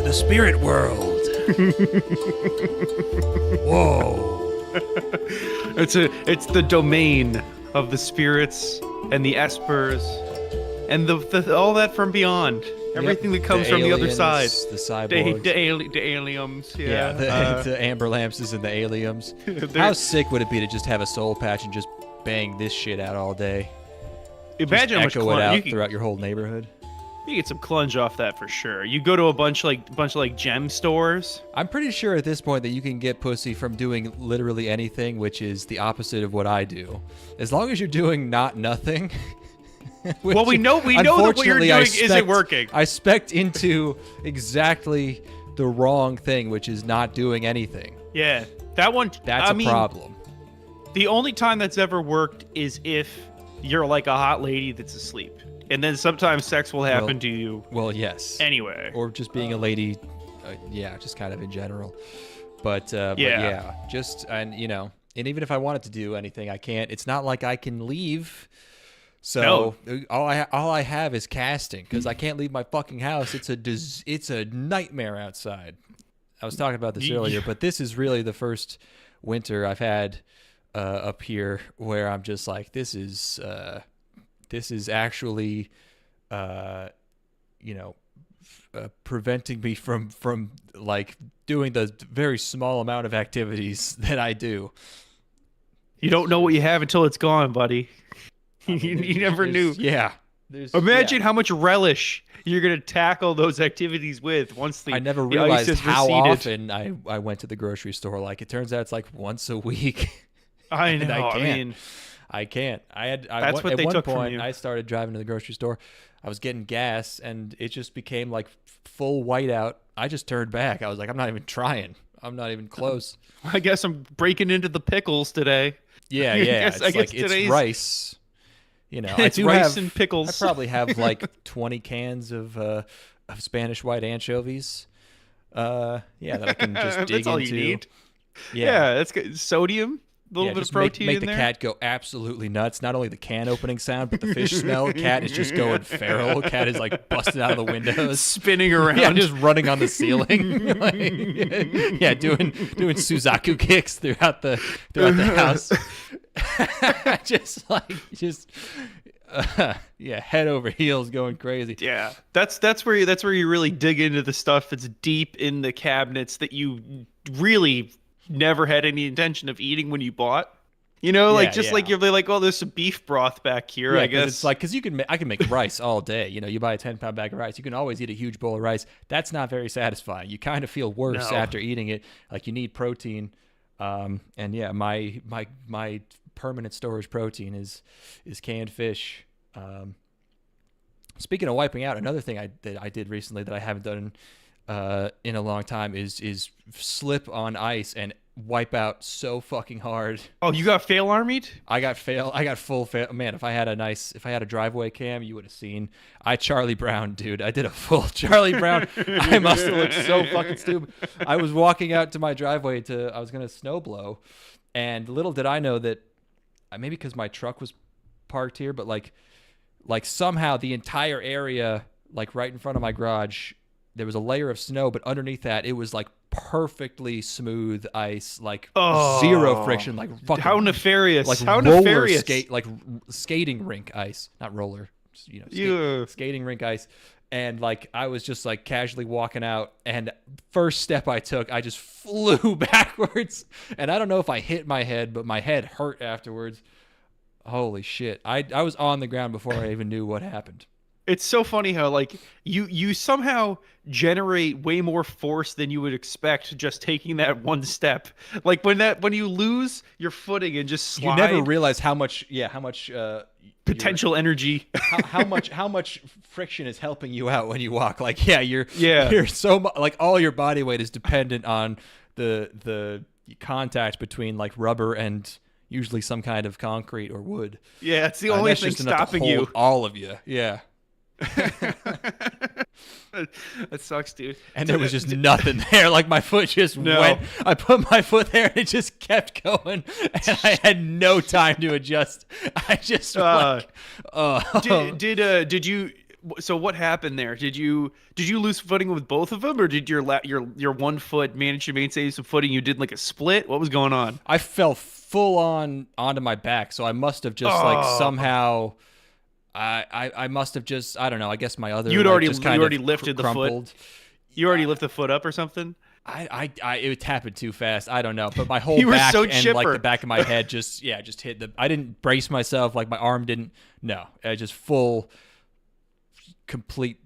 the spirit world. Whoa. It's the domain of the spirits and the espers and the all that from beyond. Everything that comes from the other side. The cyborgs. The aliens. Yeah. The amber lamps and the aliens. How sick would it be to just have a soul patch and just bang this shit out all day? Imagine how much echo it out throughout your whole neighborhood. You get some clunge off that for sure. You go to a bunch of gem stores. I'm pretty sure at this point that you can get pussy from doing literally anything, which is the opposite of what I do. As long as you're doing nothing. Well, we know that what you're doing isn't working. I specced into exactly the wrong thing, which is not doing anything. Yeah, that one. That's a problem. The only time that's ever worked is if you're like a hot lady that's asleep. And then sometimes sex will happen to you. Well, yes. Anyway. Or just being a lady, just kind of in general. But just, and even if I wanted to do anything, I can't. It's not like I can leave. So all I have is casting because I can't leave my fucking house. It's a nightmare outside. I was talking about this earlier, but this is really the first winter I've had up here where I'm just like, this is actually, preventing me from like doing the very small amount of activities that I do. You don't know what you have until it's gone, buddy. You never knew. Yeah. Imagine how much relish you're gonna tackle those activities with once the I never the realized ice has how receded. often I went to the grocery store. Like it turns out it's like once a week. I know. I can't. That's what they took from you. I started driving to the grocery store. I was getting gas, and it just became like full whiteout. I just turned back. I was like, I'm not even trying. I'm not even close. I guess I'm breaking into the pickles today. Yeah. I guess it's rice. It's rice and pickles. I probably have like 20 cans of Spanish white anchovies. That I can just dig that's all into. You need. Yeah, that's good. Sodium. A little bit of protein make in the there. cat go absolutely nuts. Not only the can opening sound, but the fish smell. Cat is just going feral. Cat is like busting out of the windows, spinning around, just running on the ceiling. Doing Suzaku kicks throughout the house. Head over heels, going crazy. Yeah, that's where you really dig into the stuff that's deep in the cabinets that you really never had any intention of eating when you bought. Like you're like, oh, there's some beef broth back here. Yeah, I guess it's like because I can make rice all day. You buy a 10-pound bag of rice, you can always eat a huge bowl of rice. That's not very satisfying. You kind of feel worse after eating it. Like you need protein. My permanent storage protein is canned fish. Speaking of wiping out, another thing that I did recently that I haven't done in a long time is slip on ice and wipe out so fucking hard. Oh, you got fail armied? I got full fail. Man, if I had a driveway cam, you would have seen. I Charlie Brown, dude. I did a full Charlie Brown. I must have looked so fucking stupid. I was walking out to my driveway I was gonna snow blow, and little did I know that maybe because my truck was parked here, but like somehow the entire area, like right in front of my garage, there was a layer of snow, but underneath that it was like perfectly smooth ice, like zero friction, like fucking how nefarious, like how roller nefarious. Skating rink ice, not roller, skating rink ice. And like I was just like casually walking out, and first step I took, I just flew backwards, and I don't know if I hit my head, but my head hurt afterwards. Holy shit! I was on the ground before I even knew what happened. It's so funny how like you somehow generate way more force than you would expect just taking that one step. Like when you lose your footing and just slide, you never realize how much potential energy, how much friction is helping you out when you walk. Like you're so like all your body weight is dependent on the contact between like rubber and usually some kind of concrete or wood. Yeah, it's the only thing stopping you. All of you, yeah. That sucks, dude. And there was just nothing there. Like my foot just went. I put my foot there and it just kept going, and I had no time to adjust. I just So what happened there? Did you lose footing with both of them, or did your one foot manage to maintain some footing? You did like a split. What was going on? I fell full on onto my back, so I must have just like Oh, somehow. I must have just, I don't know. I guess my other you'd leg already just you kind already of lifted the foot. crumpled. You already lifted the foot up or something. It happened too fast. I don't know, but my whole You were back so and like chipper. the back of my head just hit the. I didn't brace myself. Like my arm didn't. No, I just full, complete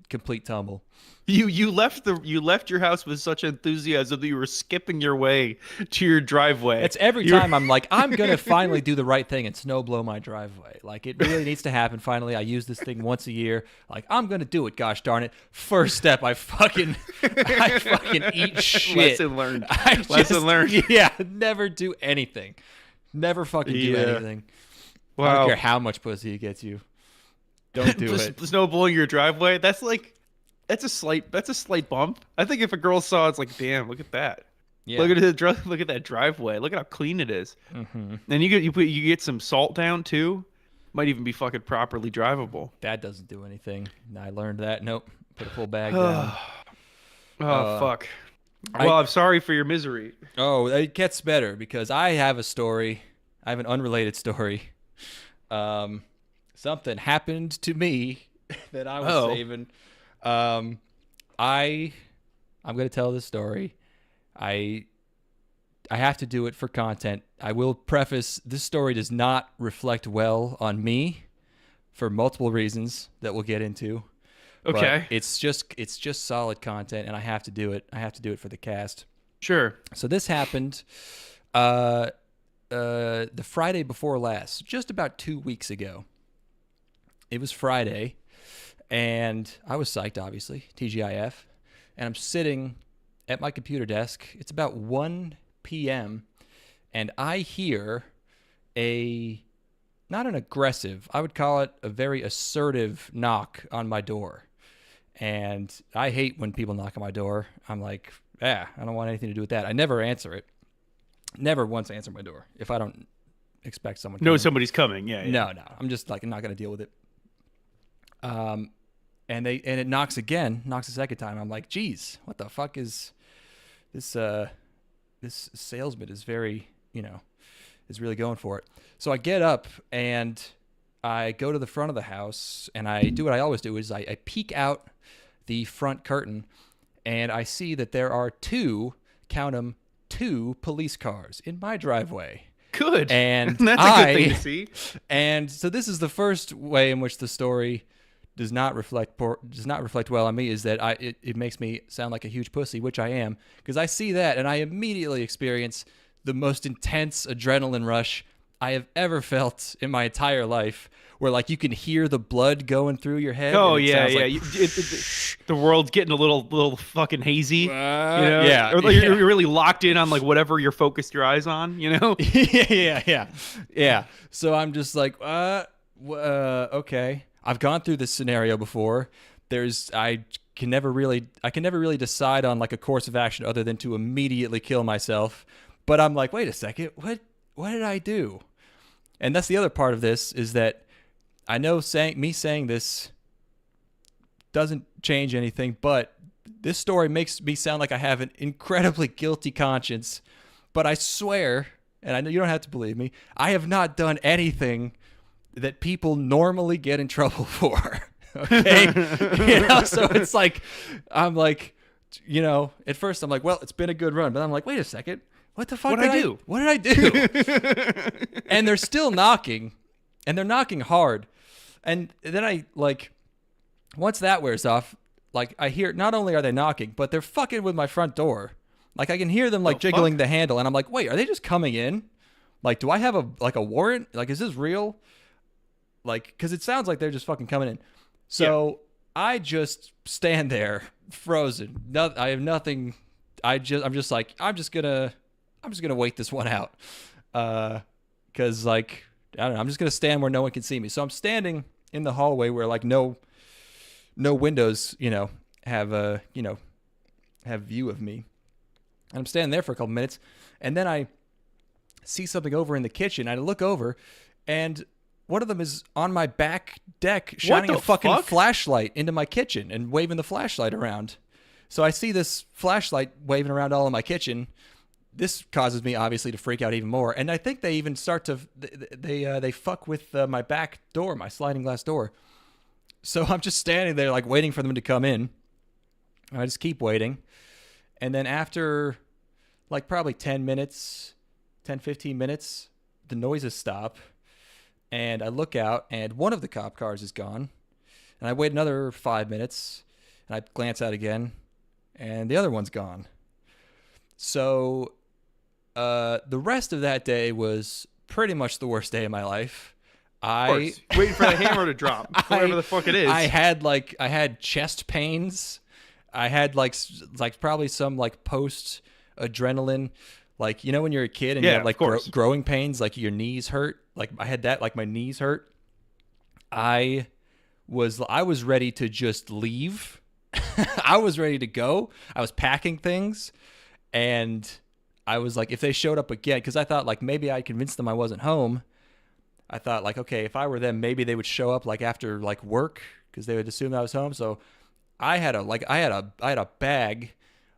tumble. You left your house with such enthusiasm that you were skipping your way to your driveway. It's every time I'm like, I'm gonna finally do the right thing and snow blow my driveway. Like it really needs to happen. Finally, I use this thing once a year. Like I'm gonna do it. Gosh darn it! First step, I fucking eat shit. Lesson learned. Lesson learned. Yeah, never do anything. Never fucking do anything. I Wow. don't care how much pussy it gets you. Don't do Just it. snow blowing your driveway. That's a slight bump. I think if a girl saw, it's like, damn, look at that. Yeah. Look at that driveway. Look at how clean it is. Mm-hmm. And you get some salt down too. Might even be fucking properly drivable. That doesn't do anything. I learned that. Nope. Put a full bag down. Oh fuck. Well, I'm sorry for your misery. Oh, it gets better because I have a story. I have an unrelated story. Something happened to me that I was saving. I'm going to tell this story. I have to do it for content. I will preface this story does not reflect well on me for multiple reasons that we'll get into. Okay. But it's just solid content and I have to do it. I have to do it for the cast. Sure. So this happened the Friday before last, just about 2 weeks ago. It was Friday, and I was psyched, obviously, TGIF, and I'm sitting at my computer desk. It's about 1 p.m., and I hear not an aggressive, I would call it a very assertive knock on my door. And I hate when people knock on my door. I'm like, I don't want anything to do with that. I never answer it. Never once answer my door if I don't expect someone to. No, somebody's coming. Yeah. No. I'm just like, I'm not going to deal with it. And it knocks a second time. I'm like, geez, what the fuck is this? This salesman is very, is really going for it. So I get up and I go to the front of the house and I do what I always do is I peek out the front curtain and I see that there are count 'em, two police cars in my driveway. Good. And that's a good thing to see. And so this is the first way in which the story does not reflect well on me, is that it makes me sound like a huge pussy, which I am, because I see that and I immediately experience the most intense adrenaline rush I have ever felt in my entire life, where like you can hear the blood going through your head. Oh and it yeah, sounds yeah. Like, The world's getting a little fucking hazy. yeah, or like you're really locked in on like whatever you're focused your eyes on. yeah. So I'm just like, okay. I've gone through this scenario before. I can never really decide on like a course of action other than to immediately kill myself. But I'm like, wait a second, what did I do? And that's the other part of this, is that I know saying this doesn't change anything, but this story makes me sound like I have an incredibly guilty conscience. But I swear, and I know you don't have to believe me, I have not done anything that people normally get in trouble for. Okay? So it's like, I'm like, at first I'm like, well, it's been a good run. But I'm like, wait a second. What the fuck did I do? What did I do? And they're still knocking, and they're knocking hard. And then I, like, once that wears off, like, I hear, not only are they knocking, but they're fucking with my front door. Like, I can hear them, like, jiggling the handle, and I'm like, wait, are they just coming in? Like, do I have a warrant? Like, is this real? Like, because it sounds like they're just fucking coming in. So I just stand there, frozen. I have nothing. I'm just gonna wait this one out, because like, I don't know, I'm just gonna stand where no one can see me. So I'm standing in the hallway where like no windows, have have view of me, and I'm standing there for a couple minutes, and then I see something over in the kitchen. I look over, and one of them is on my back deck What shining the a fucking fuck? flashlight into my kitchen and waving the flashlight around. So I see this flashlight waving around all in my kitchen. This causes me obviously to freak out even more, and I think they even start to they fuck with my back door, my sliding glass door. So I'm just standing there like waiting for them to come in. I just keep waiting, and then after like probably 10 minutes, 10 15 minutes, the noises stop, and I look out, and one of the cop cars is gone, and I wait another 5 minutes, and I glance out again, and the other one's gone. So the rest of that day was pretty much the worst day of my life. Of course. Waiting for the hammer to drop, whatever the fuck it is. I had chest pains. I had like probably some like post adrenaline, like you know when you're a kid and you have like growing pains, like your knees hurt. Like I had that, like my knees hurt. I was ready to just leave. I was ready to go. I was packing things, and I was like, if they showed up again, because I thought like maybe I convinced them I wasn't home. I thought like, okay, if I were them, maybe they would show up like after like work because they would assume I was home. So I had a bag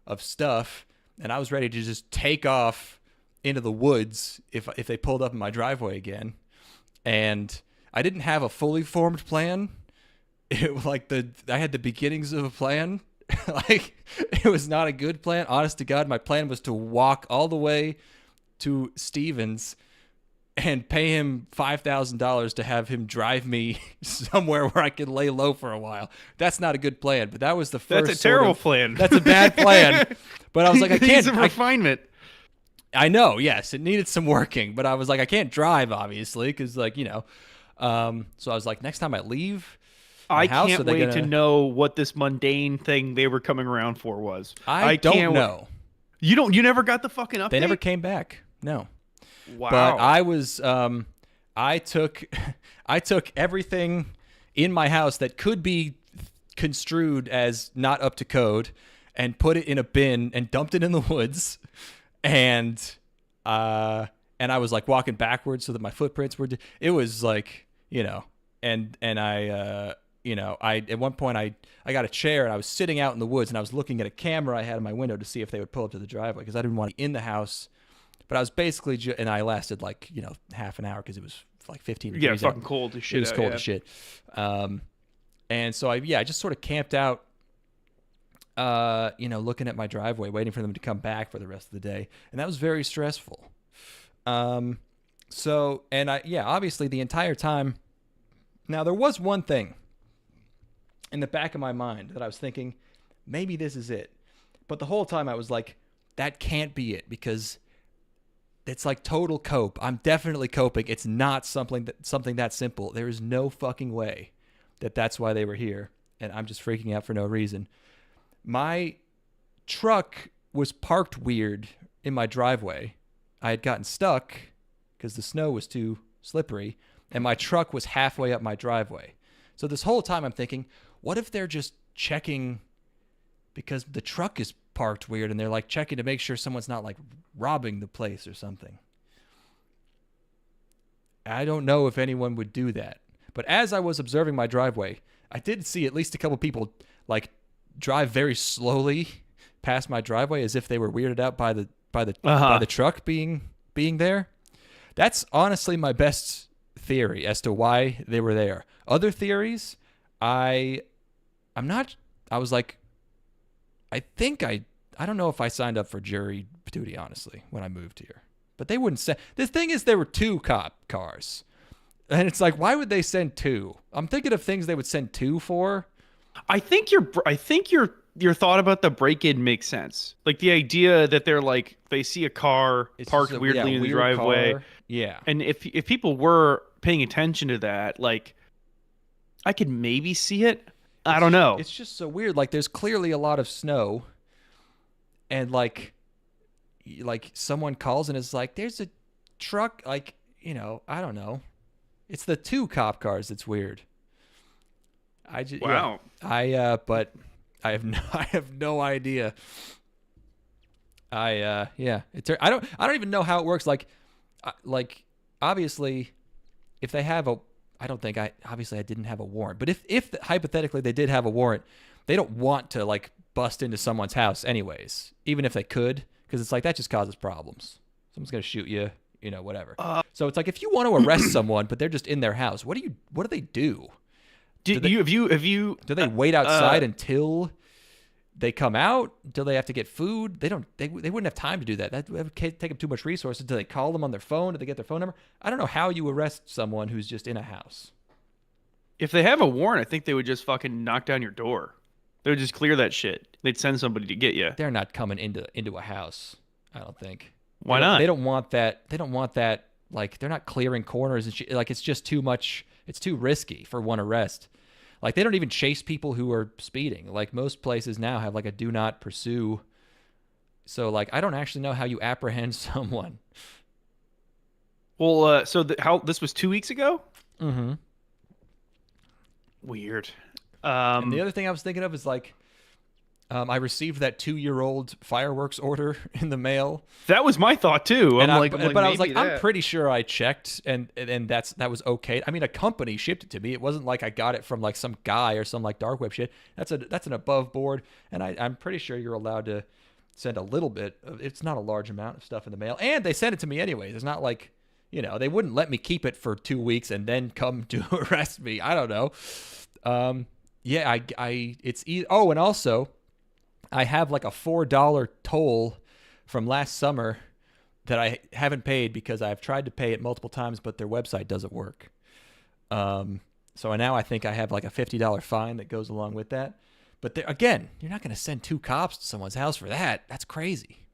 of stuff, and I was ready to just take off into the woods if they pulled up in my driveway again. And I didn't have a fully formed plan. It was like I had the beginnings of a plan. Like it was not a good plan. Honest to God, my plan was to walk all the way to Stevens and pay him $5,000 to have him drive me somewhere where I could lay low for a while. That's not a good plan, but that was the first. That's a terrible plan. That's a bad plan. But I was like, I can't. Some refinement. I know, yes, it needed some working, but I was like, I can't drive, obviously, because like you know. So I was like, next time I leave. I can't wait to know what this mundane thing they were coming around for was. I don't know. You never got the fucking update? They never came back. No. Wow. But I was I took everything in my house that could be construed as not up to code and put it in a bin and dumped it in the woods, and I was like walking backwards so that my footprints were it was like, you know, and I you know, I at one point I got a chair and I was sitting out in the woods and I was looking at a camera I had in my window to see if they would pull up to the driveway because I didn't want to be in the house. But I was basically and I lasted like, you know, half an hour because it was like 15 degrees. Yeah, fucking cold as shit. It was cold as shit. And so I just sort of camped out, you know, looking at my driveway, waiting for them to come back for the rest of the day. And that was very stressful. So, and obviously the entire time. Now there was one thing in the back of my mind that I was thinking, maybe this is it. But the whole time I was like, that can't be it because it's like total cope. I'm definitely coping. It's not something that simple. There is no fucking way that that's why they were here. And I'm just freaking out for no reason. My truck was parked weird in my driveway. I had gotten stuck because the snow was too slippery. And my truck was halfway up my driveway. So this whole time I'm thinking, what if they're just checking because the truck is parked weird and they're like checking to make sure someone's not like robbing the place or something. I don't know if anyone would do that. But as I was observing my driveway, I did see at least a couple people like drive very slowly past my driveway as if they were weirded out by the truck being there. That's honestly my best theory as to why they were there. Other theories, I was like, I don't know if I signed up for jury duty, honestly, when I moved here. But they wouldn't send. The thing is, there were 2 cop cars. And it's like, why would they send 2? I'm thinking of things they would send 2 for. I think your thought about the break-in makes sense. Like the idea that they're like, they see a car parked weirdly in the driveway. Car. Yeah. And if people were paying attention to that, like, I could maybe see it. I don't know. It's just so weird. Like, there's clearly a lot of snow, and like someone calls and is like, "There's a truck." Like, you know, I don't know. It's the 2 cop cars that's weird. Wow. Yeah, but I have no idea. I don't even know how it works. Like obviously, if they have I don't think obviously I didn't have a warrant. But if hypothetically they did have a warrant, they don't want to like bust into someone's house anyways, even if they could, because it's like that just causes problems. Someone's gonna shoot you, whatever. So it's like if you want to arrest someone, but they're just in their house, what do they do? Do they wait outside until they come out? Do they have to get food? They wouldn't have time to do that. That would take them too much resources. Do they call them on their phone? Do they get their phone number? I don't know how you arrest someone who's just in a house. If they have a warrant, I think they would just fucking knock down your door. They would just clear that shit. They'd send somebody to get you. They're not coming into a house, I don't think. Why not? They don't want that. They don't want that. Like, they're not clearing corners and shit. Like, it's just too much. It's too risky for one arrest. Like, they don't even chase people who are speeding. Like, most places now have, like, a do not pursue. So, like, I don't actually know how you apprehend someone. Well, so this was 2 weeks ago? Mm-hmm. Weird. And the other thing I was thinking of is, like, I received that 2-year-old fireworks order in the mail. That was my thought too. But I was like, I'm pretty sure I checked, and that was okay. I mean, a company shipped it to me. It wasn't like I got it from like some guy or some like dark web shit. That's an above board, and I'm pretty sure you're allowed to send a little bit. It's not a large amount of stuff in the mail, and they sent it to me anyways. It's not like they wouldn't let me keep it for 2 weeks and then come to arrest me. I don't know. And also, I have like a $4 toll from last summer that I haven't paid because I've tried to pay it multiple times, but their website doesn't work. So now I think I have like a $50 fine that goes along with that. But again, you're not going to send 2 cops to someone's house for that. That's crazy.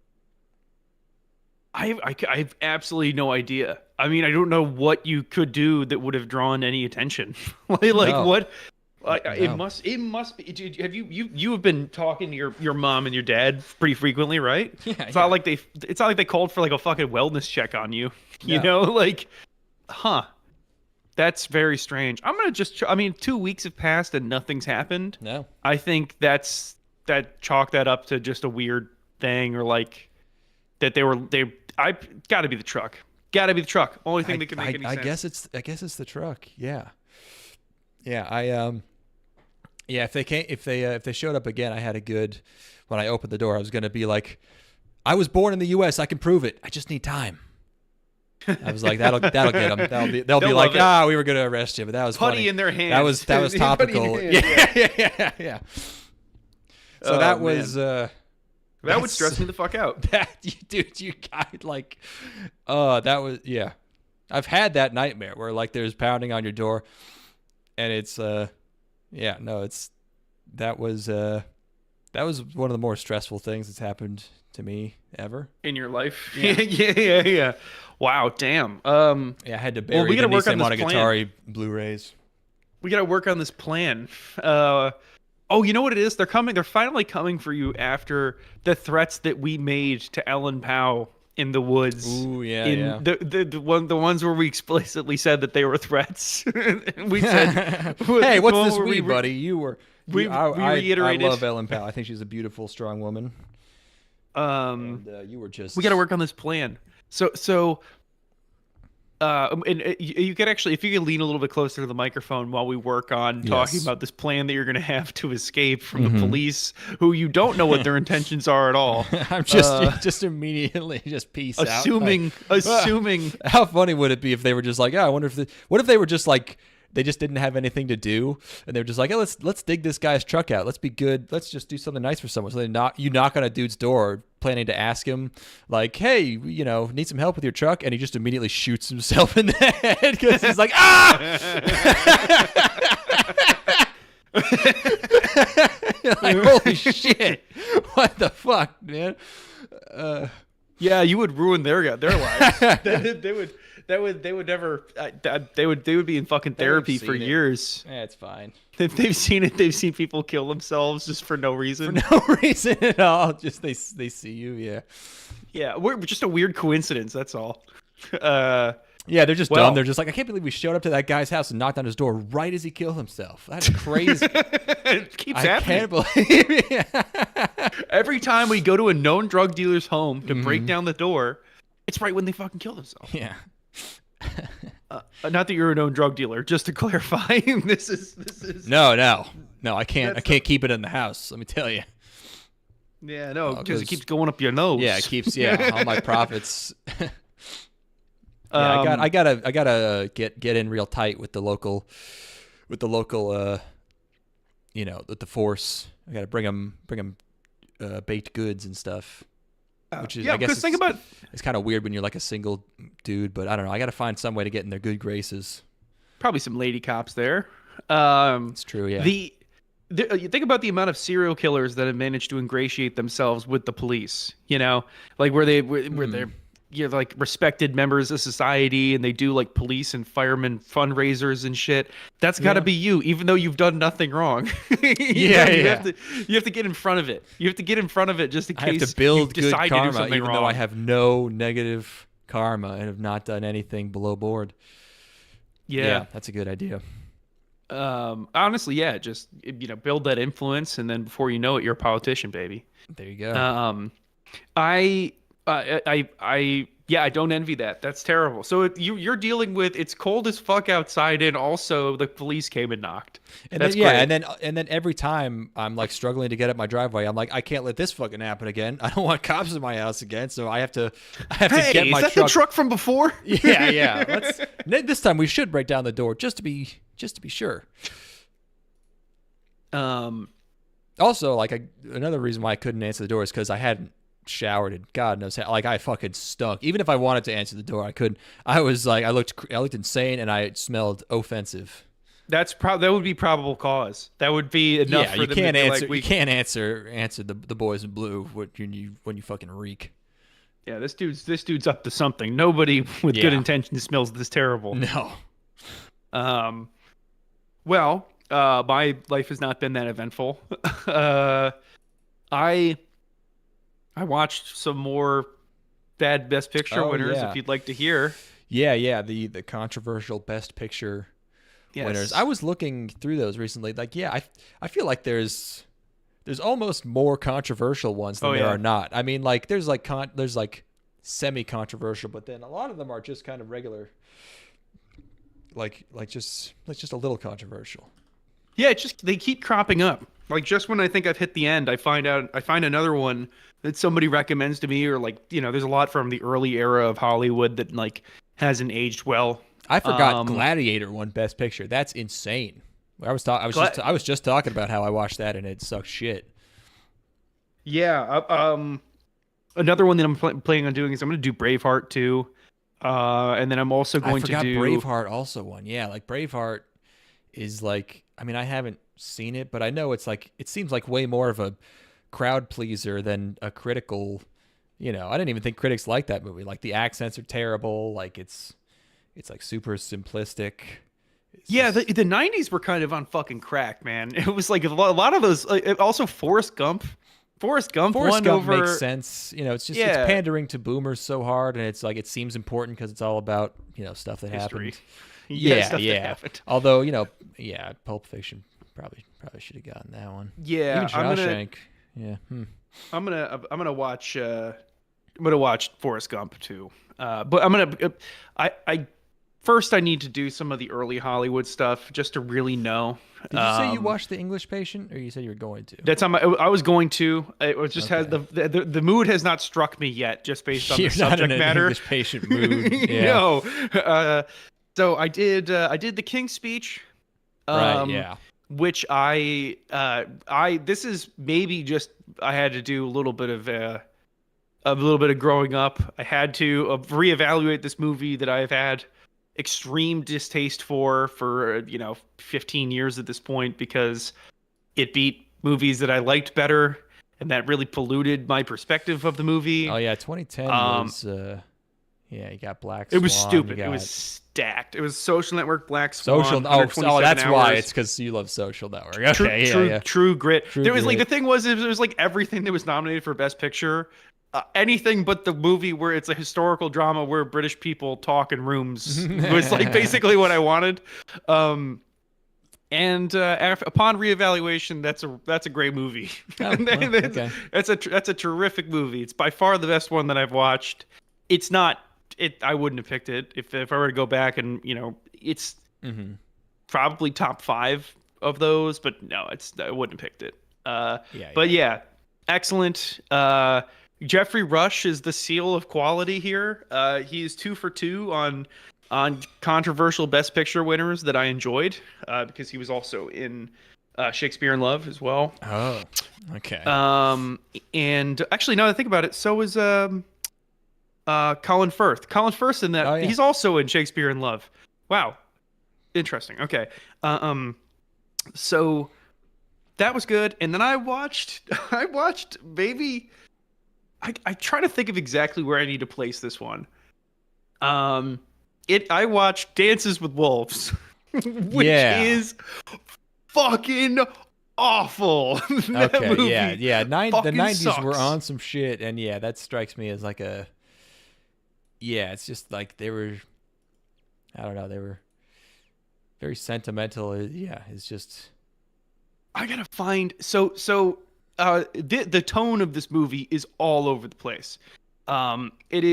I have absolutely no idea. I mean, I don't know what you could do that would have drawn any attention. What? It must be. Have you have been talking to your mom and your dad pretty frequently, right? Yeah. It's not like they called for like a fucking wellness check on you. That's very strange. I'm gonna 2 weeks have passed and nothing's happened. No. I think chalk that up to just a weird thing, or like that I gotta be the truck. Gotta be the truck. Only thing that can make any sense. I guess it's the truck. Yeah. Yeah, if they showed up again, I had a good. When I opened the door, I was gonna be like, I was born in the U.S. I can prove it. I just need time. I was like, that'll get them. They'll be like, we were gonna arrest you, but that was putty funny. in their hands. That was topical. Yeah. So that was. That would stress me the fuck out. Dude, you got like, that was I've had that nightmare where like there's pounding on your door. And it's that was one of the more stressful things that's happened to me ever in your life. Yeah. Yeah. Wow, damn. I had to bury the Nisemonogatari Blu-rays. We got to work on this plan. You know what it is? They're finally coming for you after the threats that we made to Ellen Powell in the woods. Ooh, yeah. The ones where we explicitly said that they were threats. We said, "Hey, what's this we, buddy? We reiterated. I love Ellen Powell. I think she's a beautiful, strong woman. And you were just. We got to work on this plan. And you could actually, if you could lean a little bit closer to the microphone while we work on talking about this plan that you're going to have to escape from the police, who you don't know what their intentions are at all. I'm just immediately peace assuming. How funny would it be if they were just like, I wonder what if they were just like, they just didn't have anything to do, and they were just like, let's dig this guy's truck out. Let's be good. Let's just do something nice for someone. So you knock on a dude's door, planning to ask him, like, hey, need some help with your truck, and he just immediately shoots himself in the head because he's like, like, holy shit, what the fuck, man? Yeah, you would ruin their lives. They would never. They would be in fucking therapy for years. Yeah, it's fine. If they've seen it, they've seen people kill themselves just for no reason. For no reason at all. Just they see you. Yeah. Yeah, we're just a weird coincidence. That's all. Yeah, they're just dumb. They're just like, I can't believe we showed up to that guy's house and knocked on his door right as he killed himself. That's crazy. It keeps happening. I can't believe it. Every time we go to a known drug dealer's home to break down the door, it's right when they fucking kill themselves. Yeah. Not that you're a known drug dealer, just to clarify. This is No, I can't. I That's can't keep it in the house. Let me tell you. yeah, no, because it 'cause- keeps going up your nose. Yeah, it keeps all my profits. Um, I gotta get in real tight with the local, with the force. I gotta bring them baked goods and stuff. Which is, yeah, I guess because think about it's kind of weird when you're like a single dude, but I don't know. I got to find some way to get in their good graces. probably some lady cops there. It's true, yeah. You think about the amount of serial killers that have managed to ingratiate themselves with the police. You know, like where they're like respected members of society, and they do like police and firemen fundraisers and shit. That's got to be you, even though you've done nothing wrong. You have to get in front of it. You have to get in front of it just in case I have to build you good decide to do karma, something even wrong. though I have no negative karma and have not done anything below board. Yeah, that's a good idea. Honestly, yeah, just build that influence, and then before you know it, you're a politician, baby. There you go. I don't envy that. That's terrible. So you're dealing with it's cold as fuck outside, and also the police came and knocked. And That's then, yeah, great. and then every time I'm like struggling to get up my driveway, I'm like, I can't let this fucking happen again. I don't want cops in my house again, so I have to Hey, get is my that truck. the truck from before? Yeah. This time we should break down the door just to be sure. Also, like another reason why I couldn't answer the door is because I hadn't showered and God knows how. Like I fucking stunk. Even if I wanted to answer the door, I couldn't. I was like, I looked insane, and I smelled offensive. That would be probable cause. That would be enough Yeah, for you them can't to be answer. like, You can't answer the boys in blue when you fucking reek. yeah, this dude's up to something. Nobody with good intentions smells this terrible. No. Well, my life has not been that eventful. I watched some more bad Best Picture winners, if you'd like to hear. Yeah. The controversial Best Picture winners. I was looking through those recently. Like, yeah, I feel like there's almost more controversial ones than there are not. I mean, like there's like semi-controversial, but then a lot of them are just kind of regular. Like just a little controversial. Yeah, it's just they keep cropping up. Like just when I think I've hit the end, I find another one that somebody recommends to me, or like there's a lot from the early era of Hollywood that like hasn't aged well. I forgot Gladiator won Best Picture. That's insane. I was just talking about how I watched that and it sucked shit. Yeah. Another one that I'm planning on doing is I'm going to do Braveheart too. And then I'm also going to do Braveheart also won. Yeah, like Braveheart is like, I mean, I haven't seen it, but I know it's like, it seems like way more of a crowd pleaser than a critical, I didn't even think critics liked that movie. Like the accents are terrible. Like it's like super simplistic. The 90s were kind of on fucking crack, man. It was like a lot of those, also Forrest Gump won over. Makes sense. It's just it's pandering to boomers so hard, and it's like it seems important because it's all about stuff that History. happened. Stuff that happened. Although Pulp Fiction probably should have gotten that one. Yeah, even Shawshank. I'm gonna watch Forrest Gump too. But I first I need to do some of the early Hollywood stuff just to really know. Did you say you watched The English Patient, or you said you were going to? That's on I was going to. It was just has the mood has not struck me yet, just based on the subject not in matter. An English Patient mood. Yeah. No. So I did the King's Speech. Right. Yeah. Which this is maybe just I had to do a little bit of growing up. I had to reevaluate this movie that I've had extreme distaste for 15 years at this point, because it beat movies that I liked better, and that really polluted my perspective of the movie. Oh yeah, 2010 was you got Black Swan. It was stupid. It was stacked. It was Social Network, Black Swan. That's why. It's because you love Social Network. Okay, True Grit. There was Grit. like the thing was it was like everything that was nominated for Best Picture. Anything but the movie where it's a historical drama where British people talk in rooms was like basically what I wanted. Upon reevaluation, that's a great movie. Okay. That's a terrific movie. It's by far the best one that I've watched. It's not I wouldn't have picked it if I were to go back and it's Mm-hmm. probably top 5 of those, but no, I wouldn't have picked it. Yeah, But yeah. yeah, excellent. Jeffrey Rush is the seal of quality here. He's 2 for 2 on controversial Best Picture winners that I enjoyed, because he was also in Shakespeare in Love as well. Oh, okay. And actually, now that I think about it, so is Colin Firth. Colin Firth in Oh that yeah. he's also in Shakespeare in Love. Wow, interesting. Okay. So that was good. And then I watched I watched maybe I try to think of exactly where I need to place this one. I watched Dances with Wolves, which Yeah. is fucking awful. That Okay. Yeah. movie Yeah. The fucking '90s were sucks. on some shit, and yeah, that strikes me as like a. Yeah, it's just like they were. I don't know. They were very sentimental. Yeah, it's just. I gotta find the tone of this movie is all over the place. It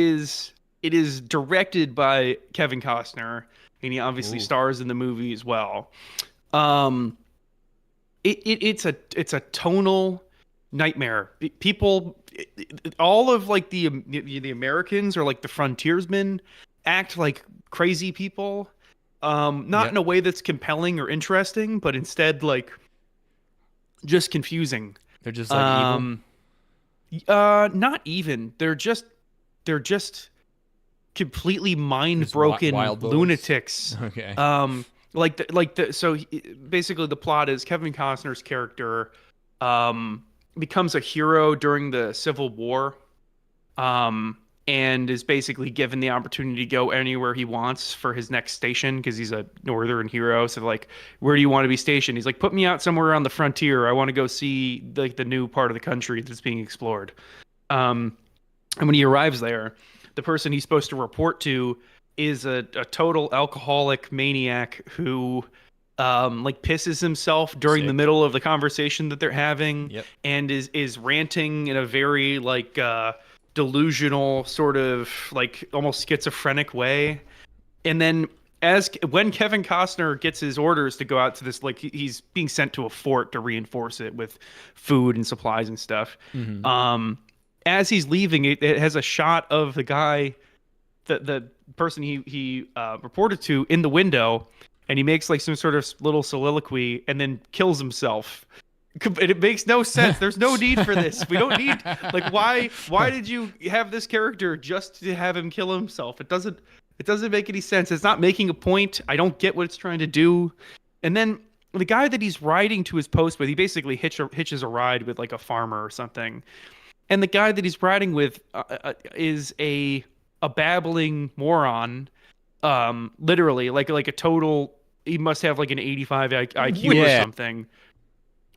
is directed by Kevin Costner, and he obviously Ooh. stars in the movie as well. Um, it's a tonal nightmare. People, all of like the Americans or like the frontiersmen act like crazy people. Not in Yep. a way that's compelling or interesting, but instead like just confusing. They're just like evil. Um, Not even. They're just completely mind Just broken wild boys. lunatics. Okay. Basically the plot is Kevin Costner's character becomes a hero during the Civil War. And is basically given the opportunity to go anywhere he wants for his next station because he's a northern hero. So like, where do you want to be stationed? He's like, put me out somewhere on the frontier. I want to go see like the new part of the country that's being explored. And when he arrives there, the person he's supposed to report to is a total alcoholic maniac who like pisses himself during the Sick. middle of the conversation that they're having Yep. and is ranting in a very like delusional sort of like almost schizophrenic way. And then as when Kevin Costner gets his orders to go out to this, like he's being sent to a fort to reinforce it with food and supplies and stuff. Mm-hmm. As he's leaving, it has a shot of the guy, the person he reported to in the window, and he makes like some sort of little soliloquy and then kills himself. And it makes no sense. There's no need for this. We don't need like why did you have this character just to have him kill himself? It doesn't make any sense. It's not making a point. I don't get what it's trying to do. And then the guy that he's riding to his post with, he basically hitches a ride with like a farmer or something. And the guy that he's riding with is a babbling moron, literally like a total. He must have like an 85 IQ or Yeah. something,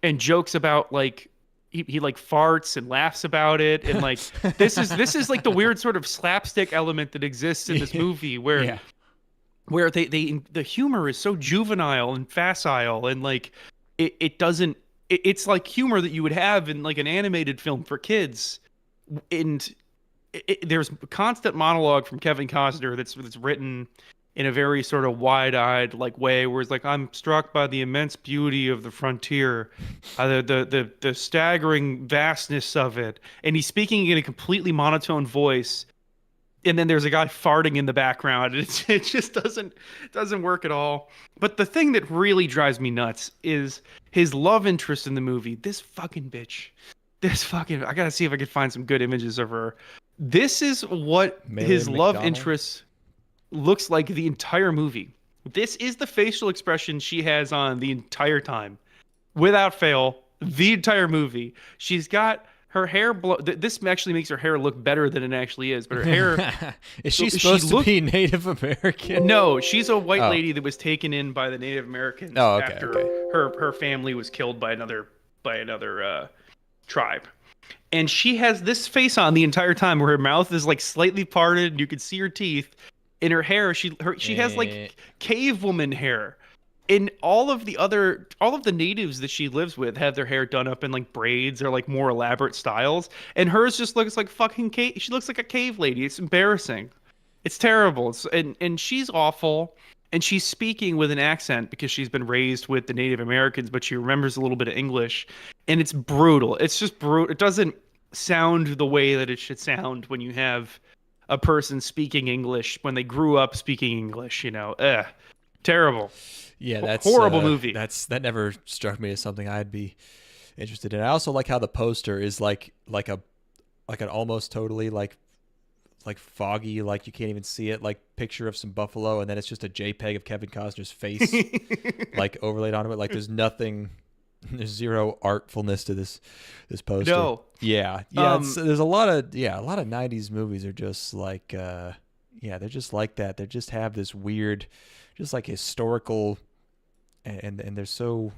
and jokes about like he like farts and laughs about it, and like this is like the weird sort of slapstick element that exists in this movie where Yeah. the humor is so juvenile and facile and like it doesn't it's like humor that you would have in like an animated film for kids. And there's constant monologue from Kevin Costner that's written in a very sort of wide-eyed like way where it's like, I'm struck by the immense beauty of the frontier, the staggering vastness of it, and he's speaking in a completely monotone voice. And then there's a guy farting in the background. It just doesn't work at all. But the thing that really drives me nuts is his love interest in the movie. This fucking bitch. I gotta see if I can find some good images of her. This is what his Malin love McDonald? interest looks like the entire movie. This is the facial expression she has on the entire time, without fail, the entire movie. She's got her hair this actually makes her hair look better than it actually is, but her hair Is she she supposed to looked- be Native American? no, she's a white Oh. lady that was taken in by the Native Americans Oh, okay, after okay. her family was killed by another tribe. And she has this face on the entire time where her mouth is like slightly parted and you can see her teeth. In her hair, she has Eh. like cave woman hair. And all of the natives that she lives with have their hair done up in like braids or like more elaborate styles, and hers just looks like fucking cave. She looks like a cave lady. It's embarrassing. It's terrible. And she's awful. And she's speaking with an accent because she's been raised with the Native Americans, but she remembers a little bit of English. And it's brutal. It's just brutal. It doesn't sound the way that it should sound when you have a person speaking English when they grew up speaking English, you know. Terrible. Yeah, that's Horrible movie. that never struck me as something I'd be interested in. I also like how the poster is like an almost totally like foggy, like you can't even see it, like picture of some buffalo, and then it's just a JPEG of Kevin Costner's face like overlaid onto it. Like there's nothing, there's zero artfulness to this poster. No. Yeah. There's a lot of 90s movies are just like they're just like that. They just have this weird, just like historical, and they're so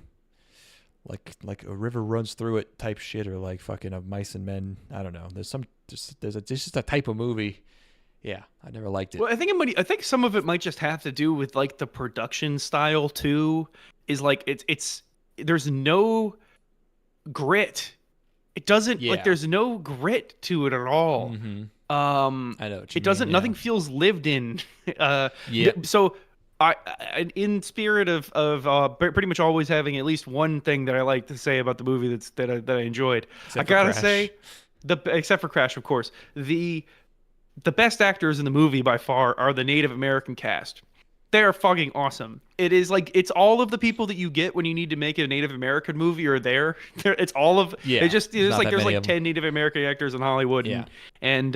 like a river runs through it type shit, or like fucking of mice and men. I don't know. There's just a type of movie. Yeah, I never liked it. Well, I think some of it might just have to do with like the production style too. Is like it's there's no grit. It doesn't like there's no grit to it at all. Mm-hmm. I know what you it doesn't. mean, Nothing feels lived in. So I in spirit of pretty much always having at least one thing that I like to say about the movie that I enjoyed. Except I gotta Crash. say, except for Crash, of course, the best actors in the movie by far are the Native American cast. They're fucking awesome. It is like it's all of the people that you get when you need to make a Native American movie are there. It's all of Yeah. it's There's like there's many like of them. 10 Native American actors in Hollywood, Yeah. and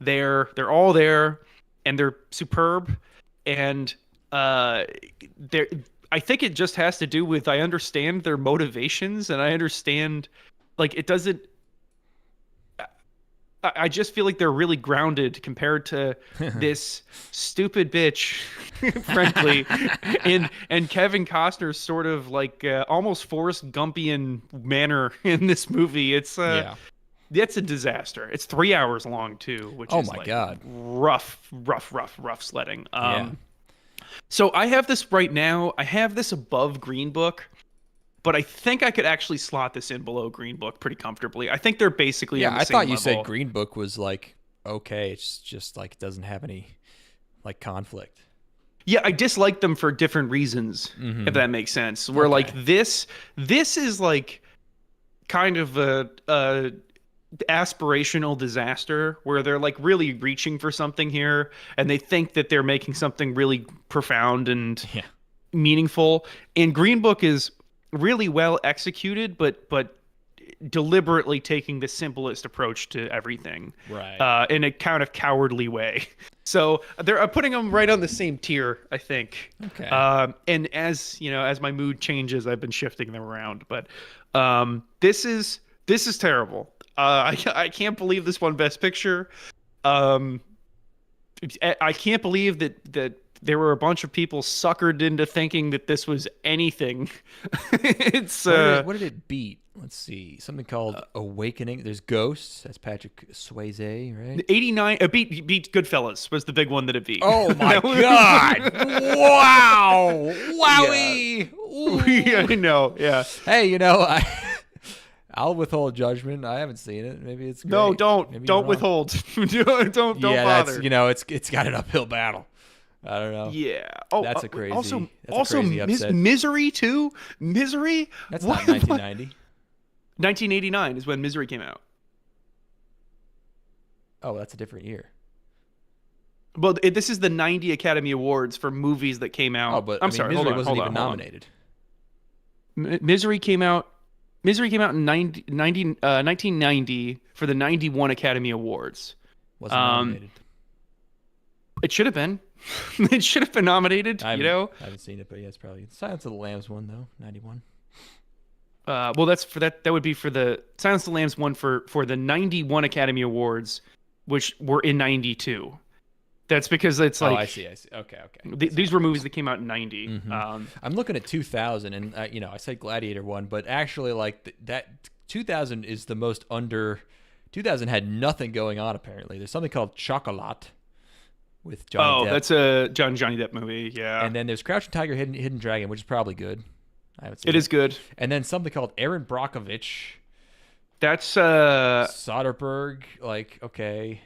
they're all there, and they're superb, and they're. I think it just has to do with I understand their motivations, and I understand like it doesn't. I just feel like they're really grounded compared to this stupid bitch, frankly, and Kevin Costner's sort of like almost Forrest Gumpian manner in this movie. It's a disaster. It's 3 hours long too, which is my like God. rough sledding. So I have this right now. I have this above Green Book. But I think I could actually slot this in below Green Book pretty comfortably. I think they're basically on the I same thought you level. said Green Book was like okay. It's just like it doesn't have any like conflict. Yeah, I dislike them for different reasons, if that makes sense. Where like this is like kind of a aspirational disaster where they're like really reaching for something here, and they think that they're making something really profound and meaningful. And Green Book is really well executed, but deliberately taking the simplest approach to everything, Right. in a kind of cowardly way. So they're putting them right on the same tier, I think. Okay. And as you know, as my mood changes, I've been shifting them around. But this is terrible. I can't believe this won Best Picture. I can't believe that there were a bunch of people suckered into thinking that this was anything. It's what did it beat? Let's see. Something called Awakening. There's Ghosts. That's Patrick Swayze, right? 89. Beat Goodfellas was the big one that it beat. Oh my God! Wow! Wowie! Yeah, I know. Yeah. Hey, I'll withhold judgment. I haven't seen it. Maybe it's great. No, Maybe you're don't wrong. withhold. don't bother. It's got an uphill battle. I don't know. Yeah. Oh, That's a crazy. Also, that's a crazy upset. Misery too. Misery. That's What? not 1990. 1989 is when Misery came out. Oh, that's a different year. Well, this is the 90 Academy Awards for movies that came out. Oh, but I'm sorry, Misery hold on, wasn't hold even on, hold on. nominated. Misery came out. Misery came out in 1990 for the 91 Academy Awards. Wasn't nominated. It should have been. It should have been nominated. I You haven't seen it, but yeah, it's probably Silence of the Lambs one though. 91. know. Well, that's for that. That would be for the Silence of the Lambs one for the 91 Academy Awards, which were in 92. That's because it's like. Oh, I see. Okay. These were movies that came out in 90. Mm-hmm. I'm looking at 2000, and I said Gladiator one, but actually, like that 2000 is the most under. 2000 had nothing going on apparently. There's something called Chocolat with Johnny Depp. That's a Johnny Depp movie. Yeah, And then there's Crouching Tiger, Hidden Dragon, which is probably good. I haven't seen it is good. And then something called Aaron Brockovich, That's Soderbergh. Like okay,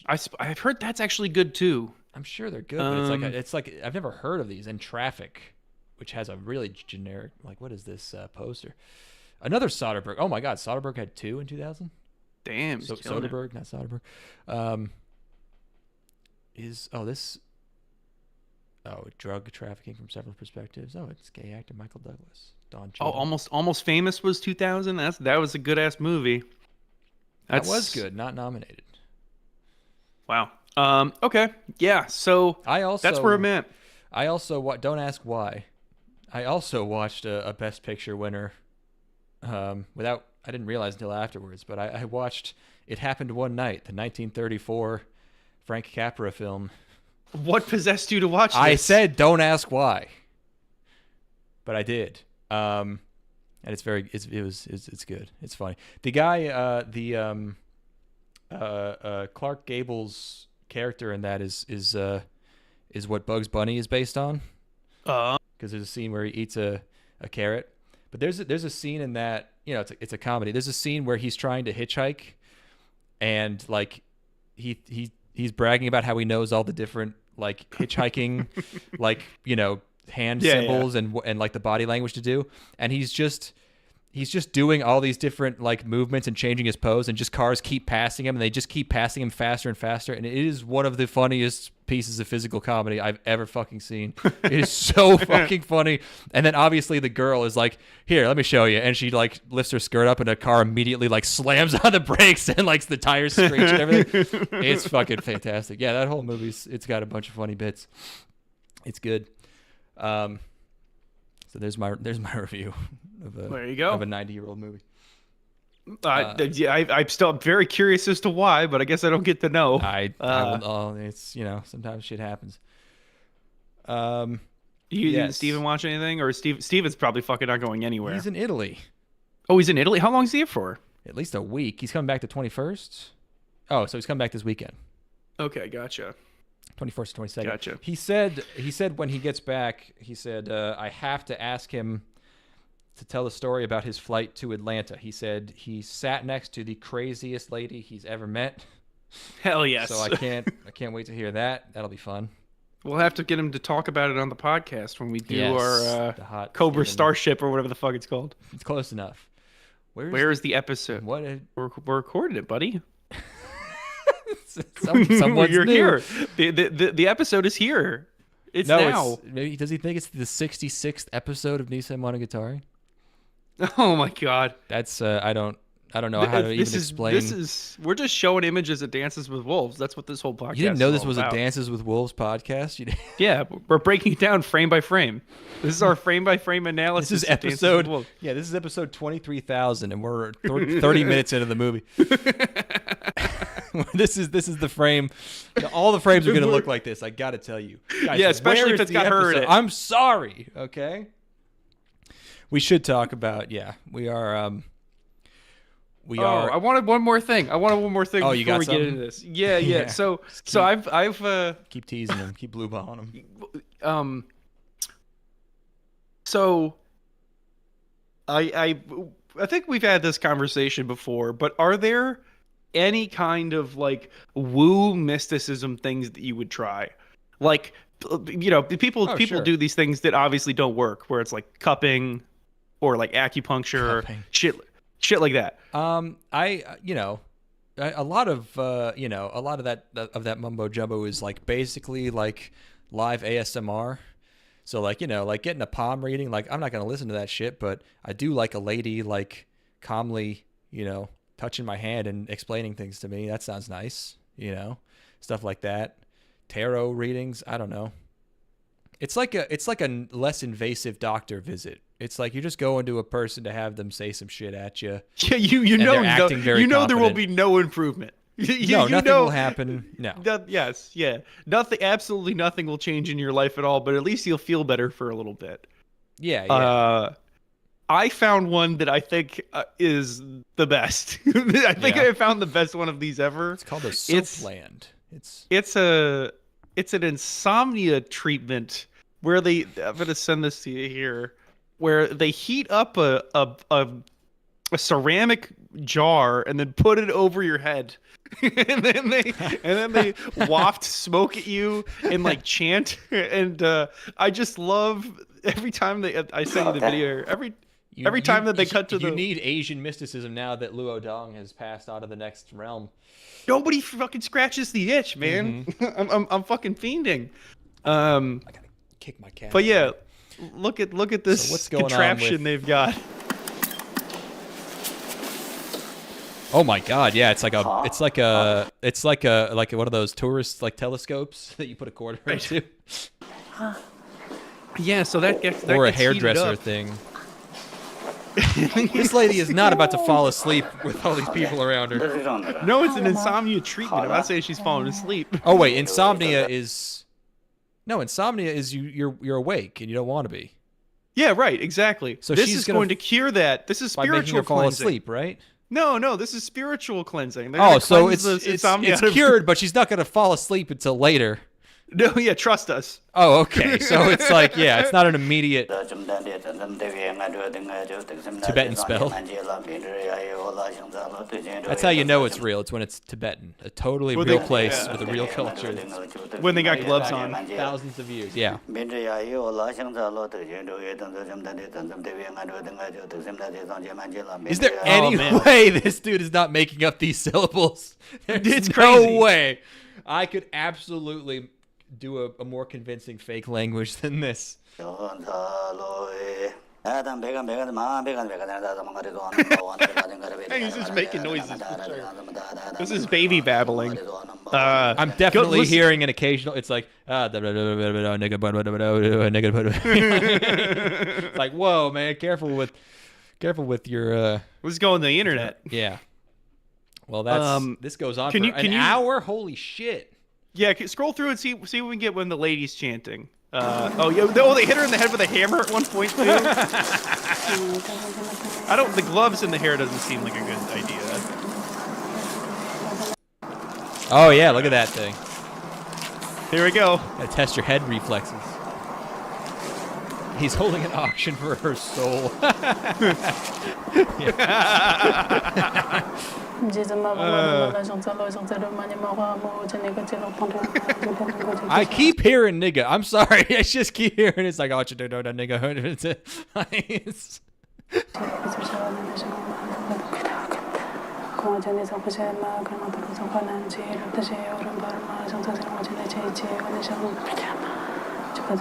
I've heard that's actually good too. I'm sure they're good, but it's like I've never heard of these. And Traffic, which has a really generic, like, what is this poster? Another Soderbergh. Oh my God, Soderbergh had 2 in 2000. Damn, Soderbergh, not Soderbergh. Drug trafficking from several perspectives. Oh, it's gay actor Michael Douglas. Don Cheadle. Oh, almost famous was 2000. That was a good ass movie. That was good. Not nominated. Wow. Okay. Yeah. So that's where I'm at. I also don't ask why. I also watched a Best Picture winner. I didn't realize until afterwards, but I watched It Happened One Night, the 1934 Frank Capra film. What possessed you to watch this? I said don't ask why, but I did. And it's good. It's funny. The guy, Clark Gable's character in that is what Bugs Bunny is based on. Because there's a scene where he eats a carrot. But there's a scene in that, it's a comedy. There's a scene where he's trying to hitchhike, and like he's bragging about how he knows all the different like hitchhiking like hand symbols and like the body language to do, and he's just doing all these different like movements and changing his pose, and just cars keep passing him, and they just keep passing him faster and faster, and it is one of the funniest pieces of physical comedy I've ever fucking seen. It is so fucking funny. And then obviously the girl is like, here, let me show you, and she like lifts her skirt up, and a car immediately like slams on the brakes, and like the tires screech and everything. It's fucking fantastic. Yeah, that whole it's got a bunch of funny bits. It's good. So there's my review of a 90-year-old movie. I'm still very curious as to why, but I guess I don't get to know. It's sometimes shit happens. Did Steven watch anything, or Steven's probably fucking not going anywhere? He's in Italy. Oh, he's in Italy. How long is he here for? At least a week. He's coming back the 21st. Oh, so he's coming back this weekend. Okay, gotcha. 21st, 22nd. Gotcha. He said when he gets back, he said, I have to ask him to tell the story about his flight to Atlanta. He said he sat next to the craziest lady he's ever met. Hell yes. So I can't wait to hear that. That'll be fun. We'll have to get him to talk about it on the podcast when we do our hot Cobra Starship or whatever the fuck it's called. It's close enough. Where is the episode? We're recording it, buddy. Someone's You're new. here. The episode is here. It's now. Maybe does he think it's the 66th episode of Nisemonogatari? Oh my god. That's I don't know how to even explain. We're just showing images of Dances with Wolves. That's what this whole podcast is. You didn't know this was about. a Dances with Wolves podcast? Yeah, we're breaking it down frame by frame. This is our frame by frame analysis. This is episode 23,000, and we're 30 minutes into the movie. This is the frame. All the frames are going to look like this. I got to tell you. Guys, especially if it's got her in it. I'm sorry. Okay. We should talk about. We are. I wanted one more thing. Oh, you got before we get into this. Yeah. So I've keep teasing him. Keep blue balling him. So I think we've had this conversation before, but are there any kind of like woo mysticism things that you would try? Like, people sure. do these things that obviously don't work, where it's like cupping or like acupuncture, shit like that. A lot of that mumbo jumbo is like basically like live ASMR. So like getting a palm reading, like I'm not going to listen to that shit, but I do like a lady like calmly, touching my hand and explaining things to me. That sounds nice, stuff like that. Tarot readings, I don't know. It's like a less invasive doctor visit. It's like you're just going to a person to have them say some shit at you. Yeah, nothing there will be no improvement. Nothing will happen. No. Nothing. Absolutely nothing will change in your life at all. But at least you'll feel better for a little bit. Yeah. I found one that I think is the best. I found the best one of these ever. It's called a Soapland. It's an insomnia treatment where I'm gonna send this to you here, where they heat up a ceramic jar and then put it over your head. and then they waft smoke at you and like chant. And I just love every time I send you the video. Every time that they cut to you need Asian mysticism now that Luo Dong has passed out of the next realm. Nobody fucking scratches the itch, man. I'm fucking fiending. I gotta kick my cat. But yeah, look at this So what's going contraption on with... they've got. Oh my god, yeah, it's like one of those tourist like telescopes that you put a quarter into. Yeah, so that gets or a hairdresser thing. This lady is not about to fall asleep with all these people around her. No, it's an insomnia treatment. I'm not saying she's falling asleep. Oh wait, insomnia is you're awake and you don't want to be. Yeah, right, exactly. So this is going to cure that. This is by spiritual making her fall cleansing. asleep, right? No, this is spiritual cleansing. Oh, so it's cured, but she's not going to fall asleep until later. No, yeah, trust us. Oh, okay. So it's like, yeah, it's not an immediate Tibetan spell. That's how you know it's real. It's when it's Tibetan, a totally real place with a real culture. When they got gloves on. Thousands of years, yeah. Is there any way this dude is not making up these syllables? There's no way. I could absolutely do a more convincing fake language than this. He's just making noises. This is baby babbling. I'm definitely hearing an occasional. It's like, it's like, whoa, man, careful with your. What's going on the internet? Yeah. Well, that's this goes on for an hour. Holy shit. Yeah, scroll through and see what we can get when the lady's chanting. They hit her in the head with a hammer at one point too. The gloves in the hair doesn't seem like a good idea. Oh yeah, look at that thing. Here we go. Gotta test your head reflexes. He's holding an auction for her soul. I keep hearing nigga. I'm sorry. I just keep hearing it's like, oh, you don't know that nigga.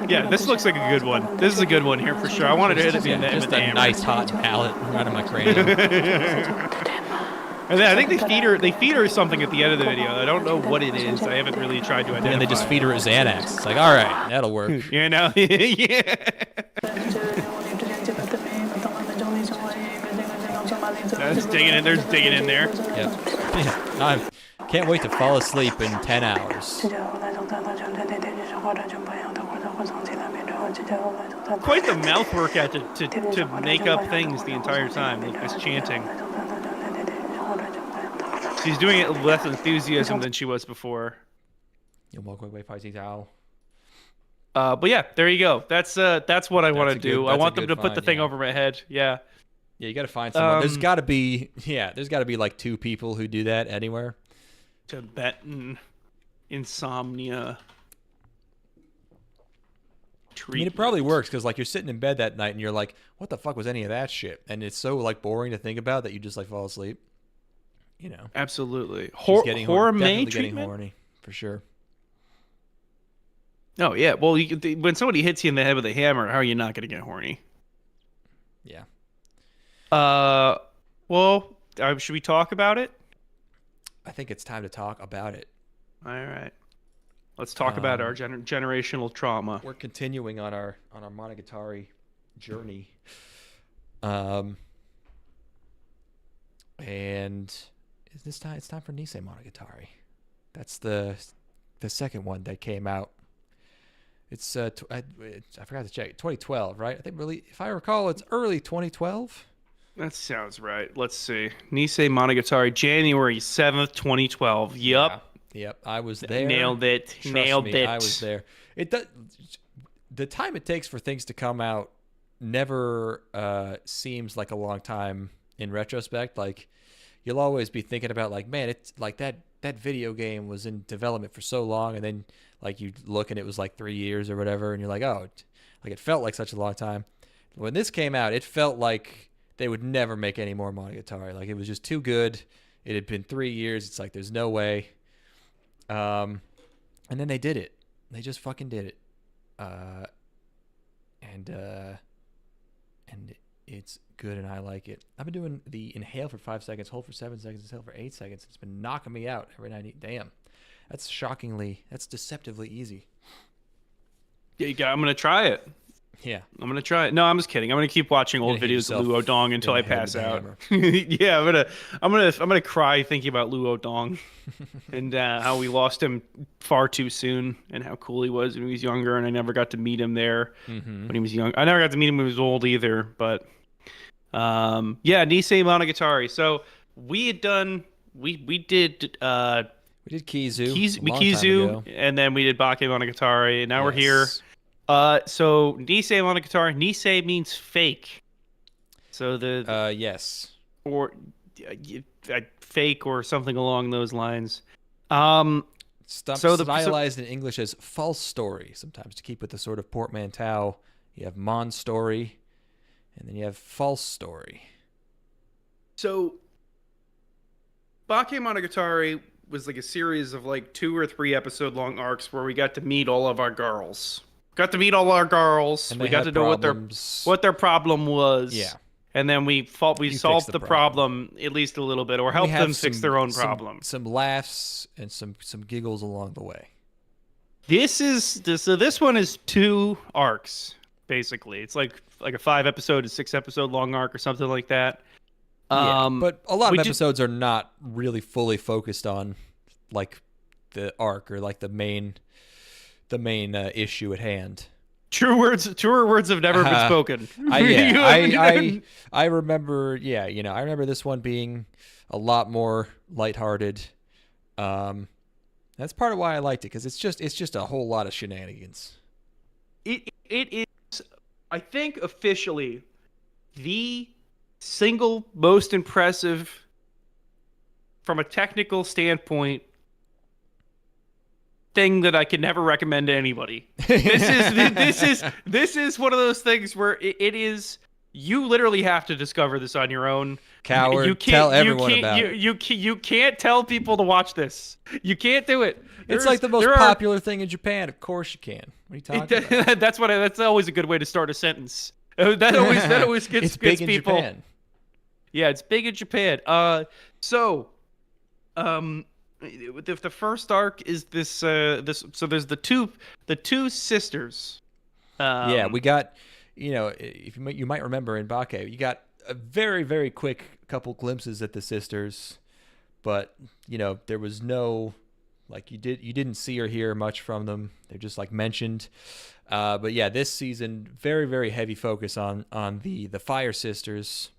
Yeah, this looks like a good one. This is a good one here for sure. I wanted it to be just a nice hot mallet right on my cranium. And then I think they feed her something at the end of the video. I don't know what it is. I haven't really tried to identify. And they just feed her a Xanax. It's like, all right, that'll work. You know? Yeah. That's digging in. There's digging in there. Yep. I can't wait to fall asleep in 10 hours. Quite the mouth workout to make up things the entire time, like this chanting. She's doing it with less enthusiasm than she was before. But yeah, there you go. That's what I want to do. I want them to put the thing over my head. Yeah. Yeah, you got to find someone. There's got to be like 2 people who do that anywhere. Tibetan insomnia. I mean, it probably works because like you're sitting in bed that night and you're like, what the fuck was any of that shit? And it's so like boring to think about that you just like fall asleep. You know. Absolutely. Definitely getting horny for sure. Oh yeah. Well, when somebody hits you in the head with a hammer, how are you not going to get horny? Yeah. Well, should we talk about it? I think it's time to talk about it. All right. Let's talk about our generational trauma. We're continuing on our Monogatari journey. And it's time for Nisemonogatari. That's the second one that came out. It's I forgot to check. 2012, right? I think really, if I recall, it's early 2012. That sounds right. Let's see. Nisemonogatari, January 7th, 2012. Yup. Yeah. Yep, I was there. Nailed it. Trust Nailed me, it. I was there. It does. The time it takes for things to come out never seems like a long time in retrospect. Like you'll always be thinking about like, man, it's like that video game was in development for so long, and then like you look and it was like 3 years or whatever, and you're like, oh, like it felt like such a long time. When this came out, it felt like they would never make any more Monogatari. Like it was just too good. It had been 3 years. It's like there's no way. And then they did it. They just fucking did it. And it's good, and I like it. I've been doing the inhale for 5 seconds, hold for 7 seconds, exhale for 8 seconds. It's been knocking me out every night. Damn, that's deceptively easy. Yeah, I'm gonna try it. Yeah, I'm gonna try it. No, I'm just kidding. I'm gonna keep watching old videos of Luo Dong until I pass out. Yeah, I'm gonna cry thinking about Luo Dong and how we lost him far too soon, and how cool he was when he was younger, and I never got to meet him there when he was young. I never got to meet him when he was old either. But yeah, Nisemonogatari. So we did Kizu, and then we did Bakemonogatari, and now we're here. So Nisemonogatari. Nisei means fake. So the yes, or fake or something along those lines. Stylized in English as false story sometimes to keep with the sort of portmanteau. You have mon story, and then you have false story. So Bakemonogatari was like a series of like 2 or 3 episode long arcs where we got to meet all of our girls. We got to know what their problem was. Yeah. And then we solved the problem at least a little bit, or helped them fix their own problem. Some laughs and some giggles along the way. So this one is 2 arcs basically. It's like a 5 episode to 6 episode long arc or something like that. Yeah, but a lot of episodes are not really fully focused on like the arc or like the main issue at hand. Truer words have never been spoken. I remember. Yeah, I remember this one being a lot more lighthearted. That's part of why I liked it, because it's just a whole lot of shenanigans. It is, I think, officially the single most impressive, from a technical standpoint, thing that I could never recommend to anybody. This is one of those things where it is. You literally have to discover this on your own. Coward, you can't tell everyone about it. You can't tell people to watch this. You can't do it. It's like the most popular thing in Japan. Of course you can. What are you talking about? That's always a good way to start a sentence. That always gets it's big people. In Japan. Yeah, it's big in Japan. The first arc is this. So there's the two sisters. Yeah, we got. If you might remember in Bake, you got a very, very quick couple glimpses at the sisters, but there was no, like, you didn't see or hear much from them. They're just like mentioned. But yeah, this season, very, very heavy focus on the Fire Sisters.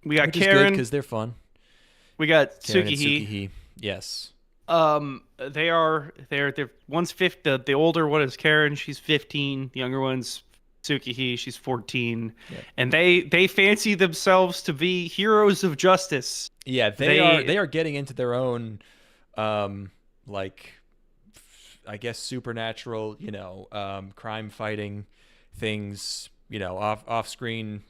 We got Karen, because they're fun. We got Karen Tsukihei. Yes. They're one's 50. The older one is Karen. She's 15. The younger one's Tsukihei. She's 14. Yeah. And they fancy themselves to be heroes of justice. Yeah, they are getting into their own, like, I guess supernatural, crime fighting things, off screen,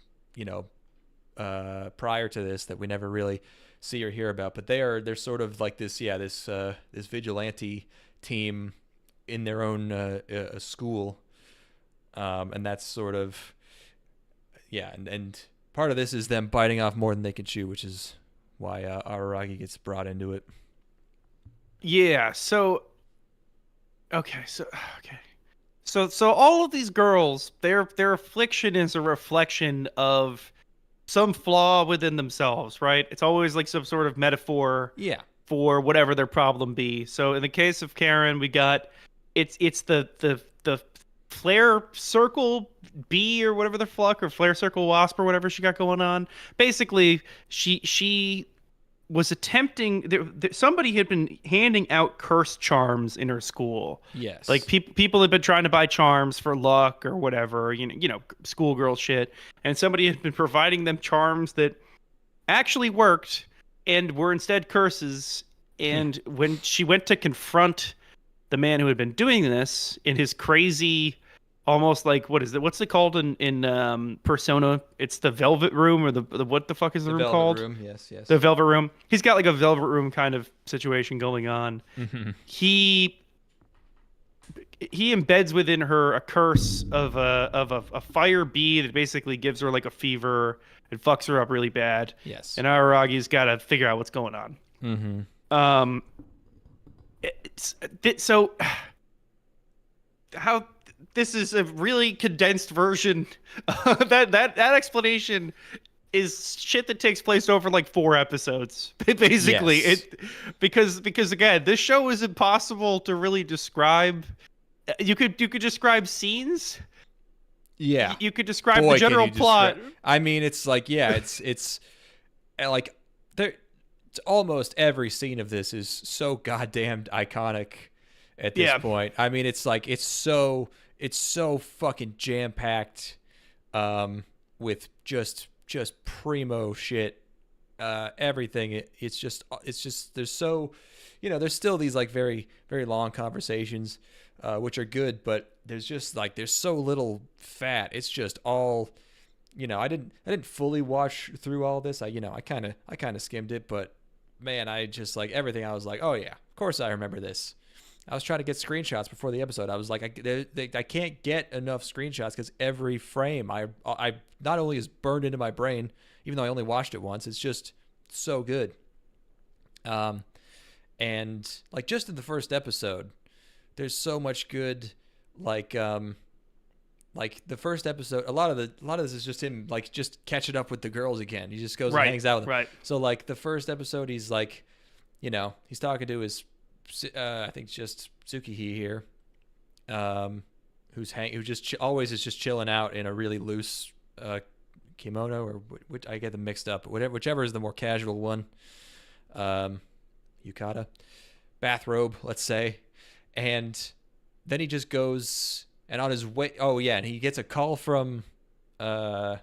prior to this that we never really see or hear about. But they're sort of like this vigilante team in their own school, and that's sort of and part of this is them biting off more than they can chew, which is why Araragi gets brought into it. Yeah. So all of these girls, their affliction is a reflection of some flaw within themselves, right? It's always like some sort of metaphor for whatever their problem be. So in the case of Karen, we got it's the flare circle bee or whatever the fuck, or flare circle wasp or whatever she got going on. Basically, she was attempting. Somebody had been handing out curse charms in her school. Yes, like people had been trying to buy charms for luck or whatever. Schoolgirl shit. And somebody had been providing them charms that actually worked. and were instead curses. And when she went to confront the man who had been doing this in his crazy, almost like, what is it? What's it called in Persona? It's the Velvet Room, or the what the fuck is the room Velvet called? Room, yes, yes. The Velvet Room. He's got like a Velvet Room kind of situation going on. Mm-hmm. He embeds within her a curse of a fire bee that basically gives her like a fever and fucks her up really bad. Yes. And Aragi's got to figure out what's going on. Mm-hmm. So how this is a really condensed version. That explanation is shit that takes place over like 4 episodes, basically. Yes. Because again, this show is impossible to really describe. You could describe scenes. Yeah. You could describe Boy, the general plot. I mean, it's like, yeah, it's like there. Almost every scene of this is so goddamn iconic at this point. I mean, it's like it's so fucking jam packed with just primo shit. Everything. It's just there's so, there's still these like very very long conversations which are good, but there's so little fat. It's just all, I didn't fully watch through all this. I kind of skimmed it, but man, I just like everything. I was like, oh yeah, of course I remember this. I was trying to get screenshots before the episode. I was like, I can't get enough screenshots because every frame I not only is burned into my brain, even though I only watched it once. It's just so good. And like just in the first episode, there's so much good, like the first episode, a lot of this is just him like just catching up with the girls again. He just goes and hangs out with them. Right. So like the first episode, he's like, he's talking to his, I think just Tsukihi here, who just always is just chilling out in a really loose kimono, or which I get them mixed up. Whichever is the more casual one, yukata, bathrobe, let's say, and then he just goes. And on his way, and he gets a call from what's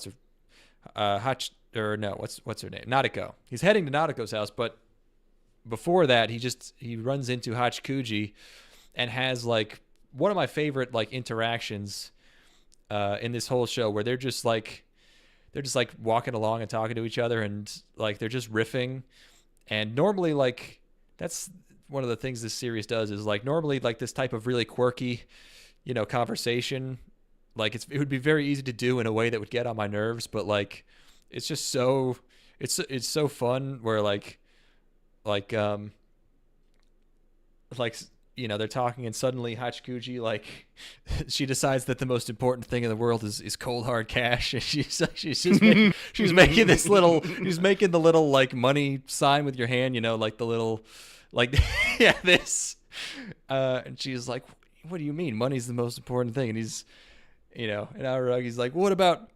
her name? Nadeko. He's heading to Nadeko's house, but before that, he runs into Hachikuji and has like one of my favorite like interactions in this whole show, where they're just like walking along and talking to each other, and like they're just riffing. And normally, like, that's one of the things this series does, is like normally like this type of really quirky, conversation, like it would be very easy to do in a way that would get on my nerves, but like it's just so it's so fun where like they're talking and suddenly Hachikuji, like, she decides that the most important thing in the world is cold hard cash, and she's making the little like money sign with your hand, like the little like yeah, this and she's like, what do you mean money's the most important thing? And he's and Aragi's like, what about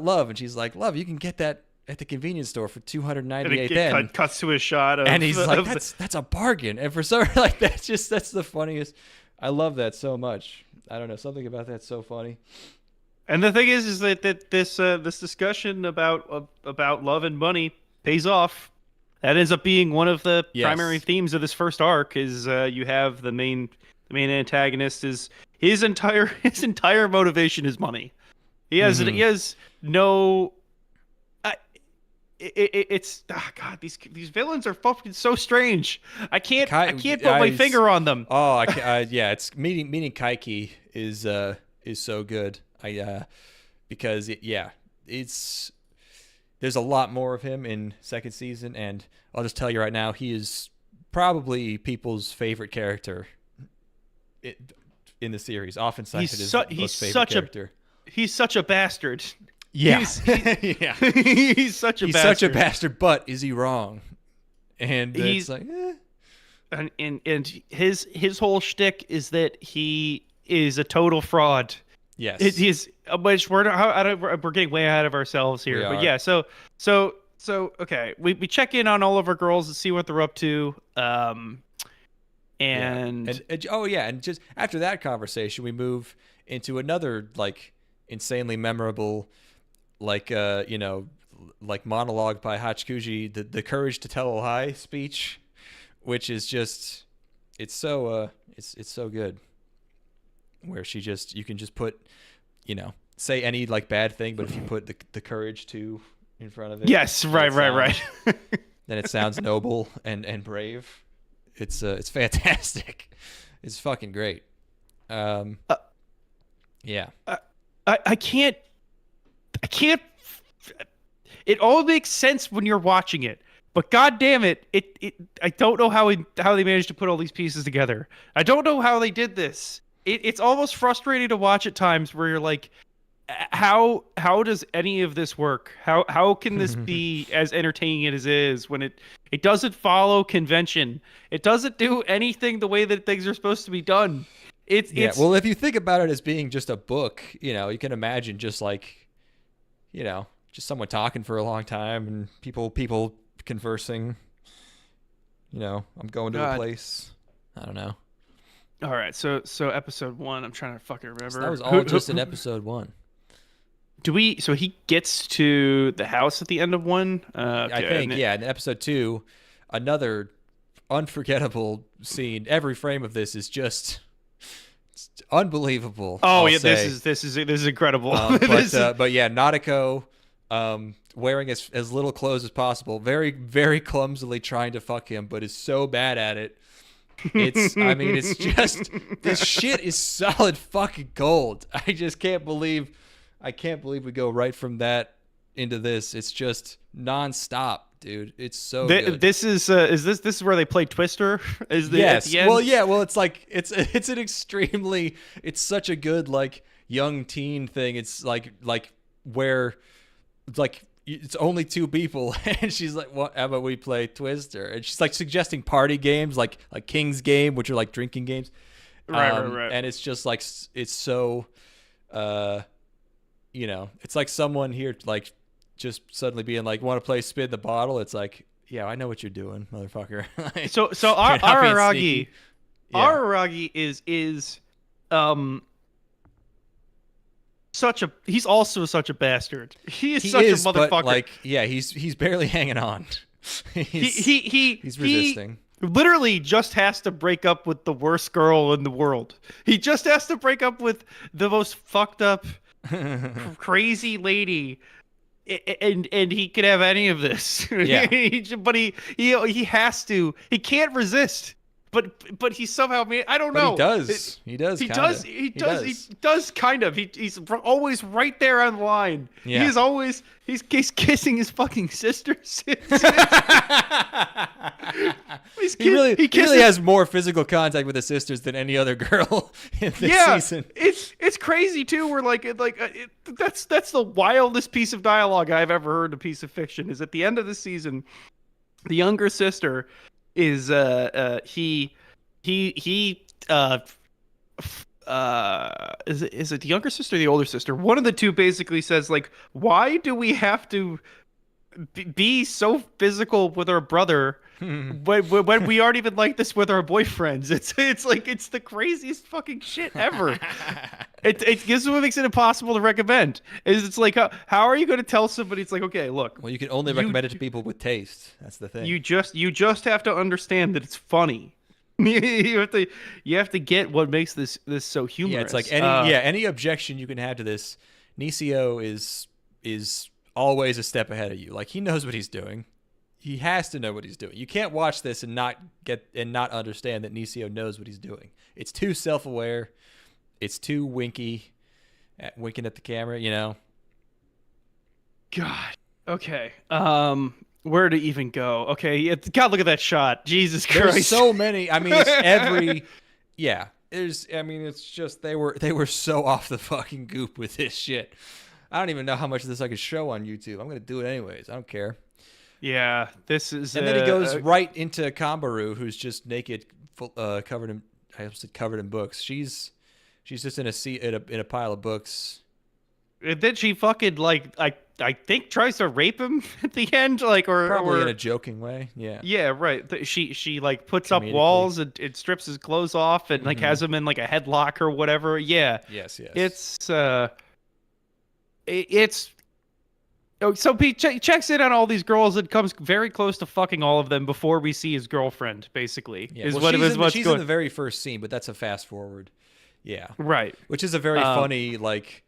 love? And she's like, love, you can get that at the convenience store for 298 yen. Cuts to a shot of, and he's like, that's a bargain. And for some like that's the funniest. I love that so much. I don't know, something about that's so funny. And the thing is that this discussion about love and money pays off. That ends up being one of the primary themes of this first arc. Is you have the main antagonist, is his entire motivation is money. He has no. It's God. These villains are fucking so strange. I can't put my finger on them. Oh, it's meeting Kaiki is so good. Because it's. There's a lot more of him in second season, and I'll just tell you right now, he is probably people's favorite character in the series. Often cited as the most favorite character. He's such a bastard. Yeah, he's such a bastard. Such a bastard, but is he wrong? And it's like, and his whole shtick is that he is a total fraud. Yes, he's. Which we're getting way ahead of ourselves here. But yeah, so okay, we check in on all of our girls and see what they're up to. And just after that conversation, we move into another like insanely memorable, like like monologue by Hachikuji, the courage to tell a lie speech, which is just it's so good. Where you can just put, say any like bad thing, but if you put the courage to in front of it. Yes, right. Then it sounds noble and brave. It's fantastic. It's fucking great. Yeah. I can't. It all makes sense when you're watching it, but god damn it, I don't know how they managed to put all these pieces together. I don't know how they did this. It's almost frustrating to watch at times where you're like, how does any of this work? How can this be as entertaining as it is when it doesn't follow convention? It doesn't do anything the way that things are supposed to be done. It's well, if you think about it as being just a book, you can imagine just like, just someone talking for a long time and people conversing. I'm going to a place. I don't know. All right, so episode 1, I'm trying to fucking remember. So that was all just in episode 1. So he gets to the house at the end of 1? Okay. I think, yeah. In episode 2, another unforgettable scene. Every frame of this is just unbelievable. Oh, yeah, this is incredible. But yeah, Nadeko, wearing as little clothes as possible, very, very clumsily trying to fuck him, but is so bad at it. It's just, this shit is solid fucking gold. I just can't believe we go right from that into this. It's just nonstop, dude. It's so good. This is this where they play Twister? Yes. At the end? Well, yeah. Well, it's like it's an extremely, it's such a good like young teen thing. It's like where it's like it's only 2 people, and she's like, "What? How about we play Twister?" And she's like suggesting party games, like King's Game, which are like drinking games. Right. And it's just like it's so, it's like someone here like just suddenly being like, "Want to play spin the bottle?" It's like, yeah, I know what you're doing, motherfucker. So Araragi, Araragi is he's also such a bastard. He is such a motherfucker. But like, yeah, he's barely hanging on. He's resisting. He literally just has to break up with the worst girl in the world. He just has to break up with the most fucked up, crazy lady, and he could have any of this. Yeah. But he has to. He can't resist. But he somehow made. I don't know. He does. He does. He does kind of. He's always right there on the line. Yeah. He's always he's kissing his fucking sisters. He really has more physical contact with his sisters than any other girl in this season. It's crazy too. We're that's the wildest piece of dialogue I've ever heard in a piece of fiction. Is at the end of the season, the younger sister is is it the younger sister or the older sister? One of the two basically says like, why do we have to be so physical with our brother when we aren't even like this with our boyfriends? It's like it's the craziest fucking shit ever. It gives what makes it impossible to recommend. It's like how are you going to tell somebody? It's like, okay, look. Well, you can only recommend it to people with taste. That's the thing. You just have to understand that it's funny. you have to get what makes this so humorous. Yeah, it's like any objection you can have to this. Nisio is always a step ahead of you. Like, he knows what he's doing. He has to know what he's doing. You can't watch this and not understand that Nisio knows what he's doing. It's too self-aware. It's too winking at the camera, God. Okay. Where to even go? Okay. Yeah, God, look at that shot. Jesus Christ. There's so many. I mean, it's just they were so off the fucking goop with this shit. I don't even know how much of this I could show on YouTube. I'm gonna do it anyways. I don't care. Yeah, this is. And then he goes right into Kambaru, who's just naked, covered in books. She's just in a seat in a pile of books. And then she fucking I think tries to rape him at the end, probably in a joking way. Yeah. Yeah, right. She like puts up walls and it strips his clothes off and like has him in like a headlock or whatever. Yeah. Yes. Oh, so he checks in on all these girls and comes very close to fucking all of them before we see his girlfriend. Basically, Yeah, is well, what it was. she's in the very first scene, but that's a fast forward. Yeah, right. which is a very funny like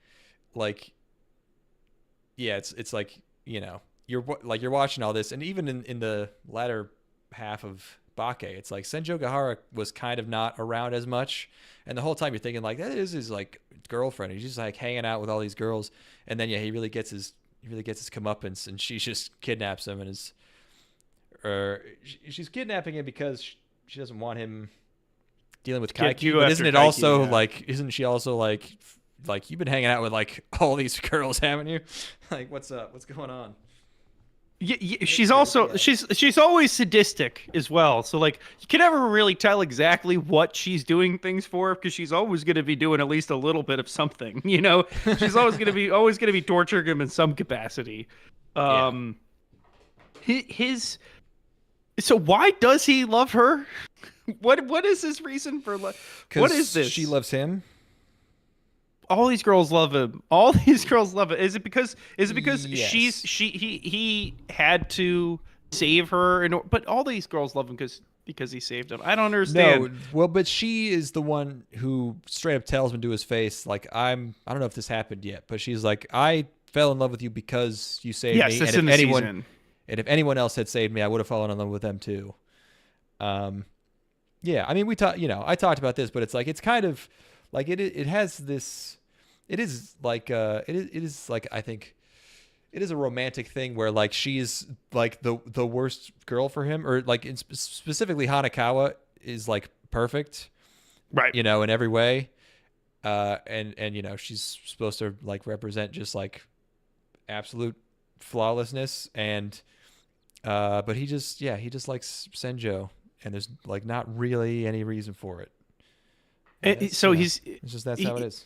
yeah, it's like, you know, you're watching all this, and even in the latter half of Bake, it's like Senjo Gahara was kind of not around as much, and the whole time you're thinking like that is his like girlfriend. He's just like hanging out with all these girls, and then yeah, he really gets his comeuppance, and she just kidnaps him and she's kidnapping him because she doesn't want him dealing with Kaiki. But isn't it Kaiki, also yeah. like, isn't she also like you've been hanging out with like all these girls, haven't you? Like, what's up? What's going on? Yeah, she's also she's always sadistic as well. So like you can never really tell exactly what she's doing things for, because she's always going to be doing at least a little bit of something. You know, she's always going to be torturing him in some capacity. His so why does he love her? What is his reason for love? What is this? She loves him. All these girls love him. All these girls love it. Is it because Yes. he had to save her, but all these girls love him because he saved them. I don't understand. No, well, but she is the one who straight up tells him to his face, like, I don't know if this happened yet, but she's like, I fell in love with you because you saved Yes, me. that's And in the season. and if anyone else had saved me, I would have fallen in love with them too. Yeah, I mean, I talked about this, but it's like, it's kind of like it has this, it is like I think it is a romantic thing where like she's like the worst girl for him, or like specifically Hanakawa is like perfect, Right. you know, in every way, and you know, she's supposed to like represent just like absolute flawlessness, and but he just likes Senjo, and there's like not really any reason for it. So it's just that's how it is.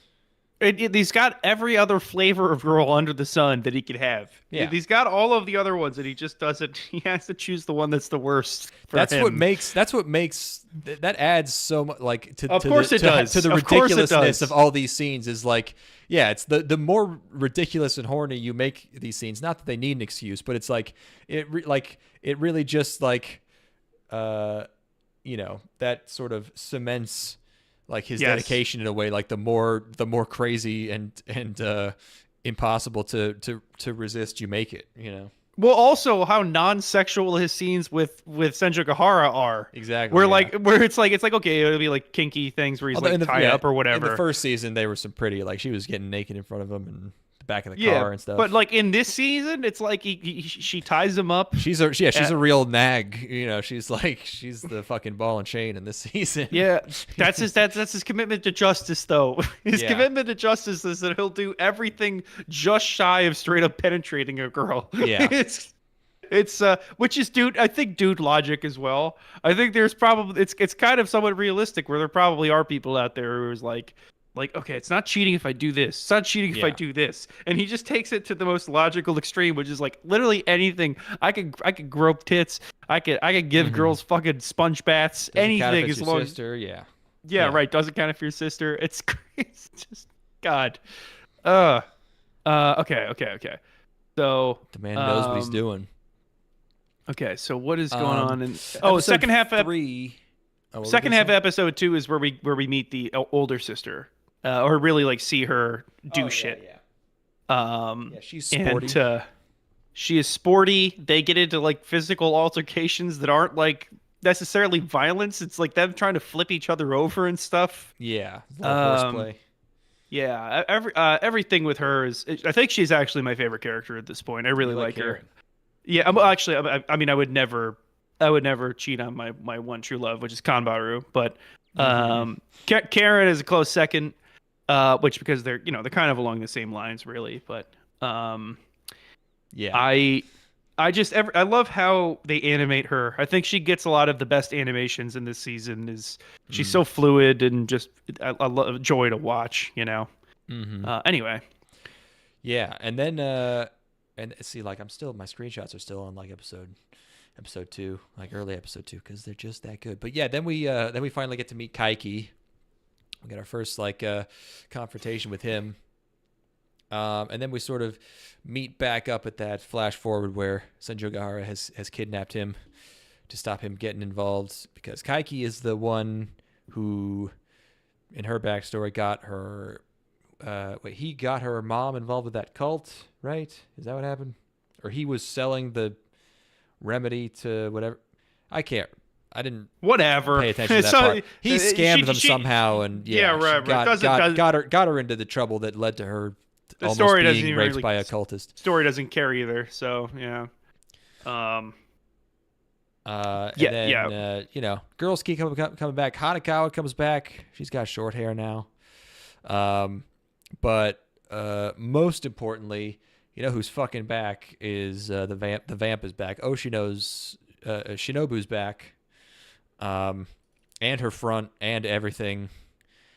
He's got every other flavor of girl under the sun that he could have. Yeah. He's got all of the other ones, and he just doesn't. He has to choose the one that's the worst. That's what makes that adds so much, like, to Of course it does. to the Of course it ridiculousness does. of all these scenes. Is like, yeah, it's the more ridiculous and horny you make these scenes, not that they need an excuse, but it's like it really just like you know, that sort of cements like his dedication in a way. Like the more crazy and impossible to resist you make it, you know. Well, also how non-sexual his scenes with Senjo Gahara are. Exactly. Where yeah. where it's like okay, it'll be like kinky things where he's like tie up or whatever. In the first season, they were some pretty, like, she was getting naked in front of him and the back of the car and stuff. But like in this season, it's like she ties him up. She's a real nag, you know. She's the fucking ball and chain in this season. Yeah, that's his commitment to justice, though. His commitment to justice is that he'll do everything just shy of straight up penetrating a girl. Yeah, it's which is I think dude logic as well. I think there's probably it's kind of somewhat realistic, where there probably are people out there who's like, okay, it's not cheating if I do this. It's not cheating if I do this. And he just takes it to the most logical extreme, which is like literally anything. I could grope tits. I could give girls fucking sponge baths. Doesn't anything count if it's as your long. Sister, yeah. Yeah, right. Doesn't count if you're sister. It's just God. Okay. So The man knows what he's doing. Okay, so what is going on in second half 3? Second half of episode 2 is where we meet the older sister, or really like see her do shit. Yeah, she's sporty. And she is sporty. They get into like physical altercations that aren't like necessarily violence. It's like them trying to flip each other over and stuff. Yeah, horseplay. Yeah, everything with her is. I think she's actually my favorite character at this point. I really like her. Yeah, I mean, I would never cheat on my one true love, which is Kanbaru. But Karen is a close second, which because they're kind of along the same lines, really. But yeah, I love how they animate her. I think she gets a lot of the best animations in this season. She's so fluid and just I love a joy to watch. You know. Anyway. Yeah, and then and see, like, my screenshots are still on like episode 2, like early episode 2, because they're just that good. But yeah, then we finally get to meet Kaiki. We got our first like confrontation with him, And then we sort of meet back up at that flash forward where Senjogahara has kidnapped him to stop him getting involved, because Kaiki is the one who, in her backstory, got her. He got her mom involved with that cult, right? Is that what happened? Or he was selling the remedy to whatever. I didn't Whatever. pay attention to that part. He scammed them somehow, and right. Got her into the trouble that led to her the almost story being raped by a cultist. Story doesn't care either, so yeah. Girls keep coming back. Hanakawa comes back. She's got short hair now. But most importantly, you know who's fucking back is the vamp. The vamp is back. Shinobu's back. And her front and everything.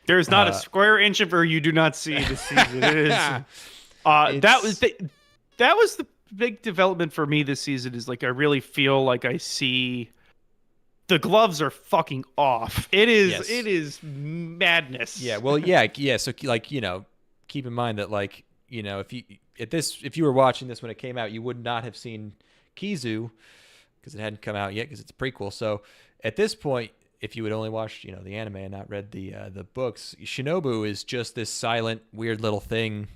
There's not a square inch of her you do not see this season. It is. That was the big development for me this season. Is like I really feel like I see the gloves are fucking off. It is. Yes. It is madness. Yeah. Well. Yeah. Yeah. So keep in mind that if you were watching this when it came out, you would not have seen Kizu because it hadn't come out yet because it's a prequel. So at this point, if you had only watched, the anime and not read the books, Shinobu is just this silent, weird little thing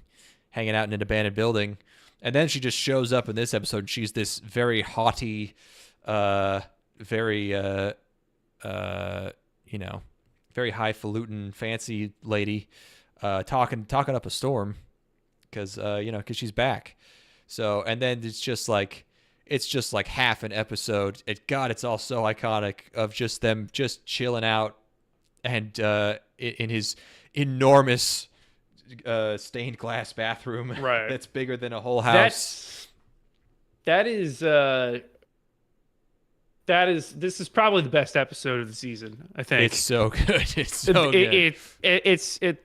hanging out in an abandoned building. And then she just shows up in this episode. And she's this very haughty, very highfalutin, fancy lady, talking up a storm because she's back. So, and then it's just like half an episode. It's all so iconic of just them just chilling out and in his enormous stained glass bathroom that's bigger than a whole house. This is probably the best episode of the season, I think. It's so good. It's so good.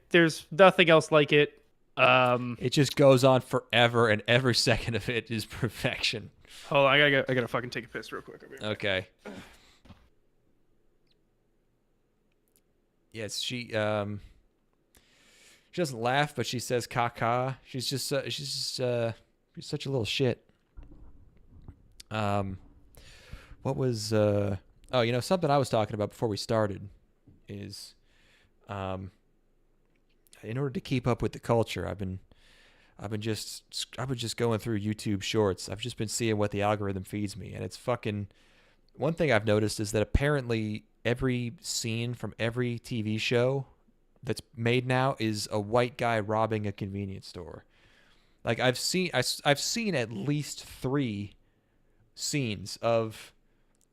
There's nothing else like it. It just goes on forever, and every second of it is perfection. Hold on, I gotta fucking take a piss real quick. Okay. Yes, she doesn't laugh, but she says "caca." She's such a little shit. What was something I was talking about before we started is in order to keep up with the culture, I've been just going through YouTube Shorts. I've just been seeing what the algorithm feeds me, and it's fucking. One thing I've noticed is that apparently every scene from every TV show that's made now is a white guy robbing a convenience store. Like I've seen at least 3 scenes of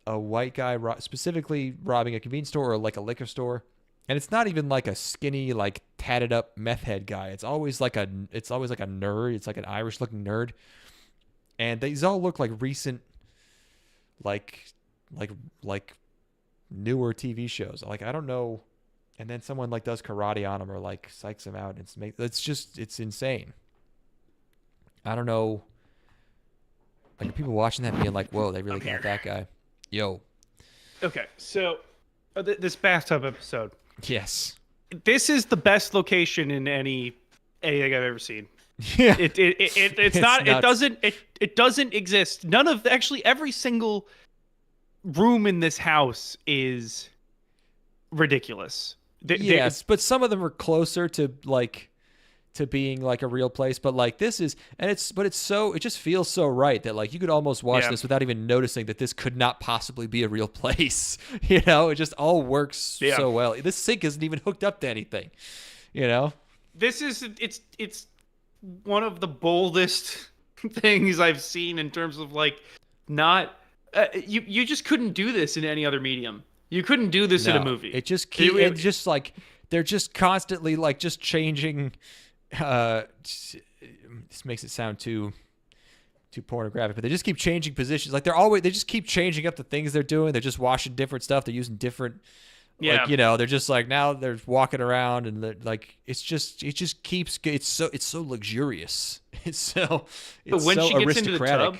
a white guy specifically robbing a convenience store or like a liquor store. And it's not even like a skinny, like tatted up meth head guy. It's always like a nerd. It's like an Irish looking nerd. And these all look like recent, like newer TV shows. Like, I don't know. And then someone like does karate on him or like psychs him out. It's insane. I don't know. Like, people watching that being like, whoa, they really got that guy. Yo. Okay. So this bathtub episode. Yes. This is the best location in anything I've ever seen. Yeah. It doesn't exist. Every single room in this house is ridiculous. Yes, but some of them are closer to being like a real place, but like this is, and it just feels so right that like you could almost watch this without even noticing that this could not possibly be a real place. It just all works so well. This sink isn't even hooked up to anything. This is it's one of the boldest things I've seen in terms of like not you just couldn't do this in any other medium. You couldn't do this in a movie. It just just like they're just constantly like just changing. This makes it sound too pornographic, but they just keep changing positions. Like they just keep changing up the things they're doing. They're just washing different stuff. They're using different, they're just like now they're walking around and they're like it's so luxurious. It's so gets into the tub,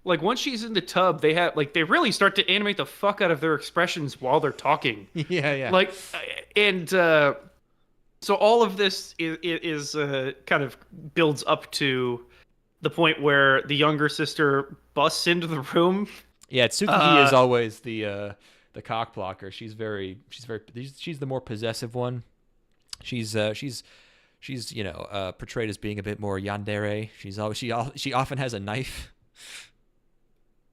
like once she's in the tub, they really start to animate the fuck out of their expressions while they're talking. Yeah. Like, and So all of this is kind of builds up to the point where the younger sister busts into the room. Yeah, Tsukigi is Uh, always the cock blocker. She's the more possessive one. She's portrayed as being a bit more yandere. She often has a knife.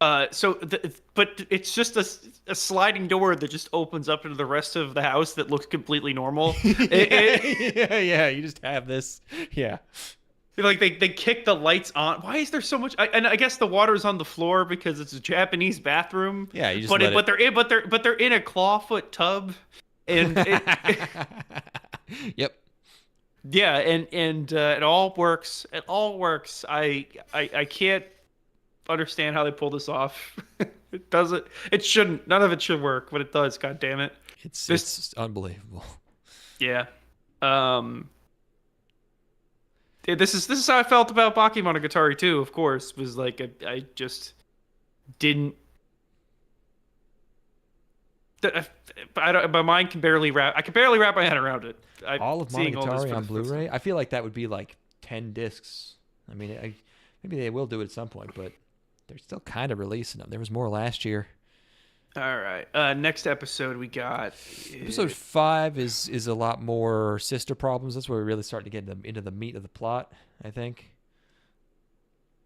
but it's just a sliding door that just opens up into the rest of the house that looks completely normal. Yeah. You just have this. Yeah. Like they kick the lights on. Why is there so much? And I guess the water's on the floor because it's a Japanese bathroom. Yeah, you just let it. But they're in a clawfoot tub, and Yep. yeah, and it all works. It all works. I can't understand how they pull this off. It doesn't. It shouldn't. None of it should work, but it does. God damn it. It's unbelievable. Yeah. Um. This is how I felt about Bakemonogatari too. Of course, was like I just didn't. I don't. My mind can barely wrap. I can barely wrap my head around it. I'm All of seeing all this Monogatari for on the first Blu-ray. time. I feel like that would be like 10 discs. I mean, maybe they will do it at some point, but they're still kind of releasing them. There was more last year. All right. Next episode we got. Episode 5 is a lot more sister problems. That's where we really start to get into the meat of the plot, I think.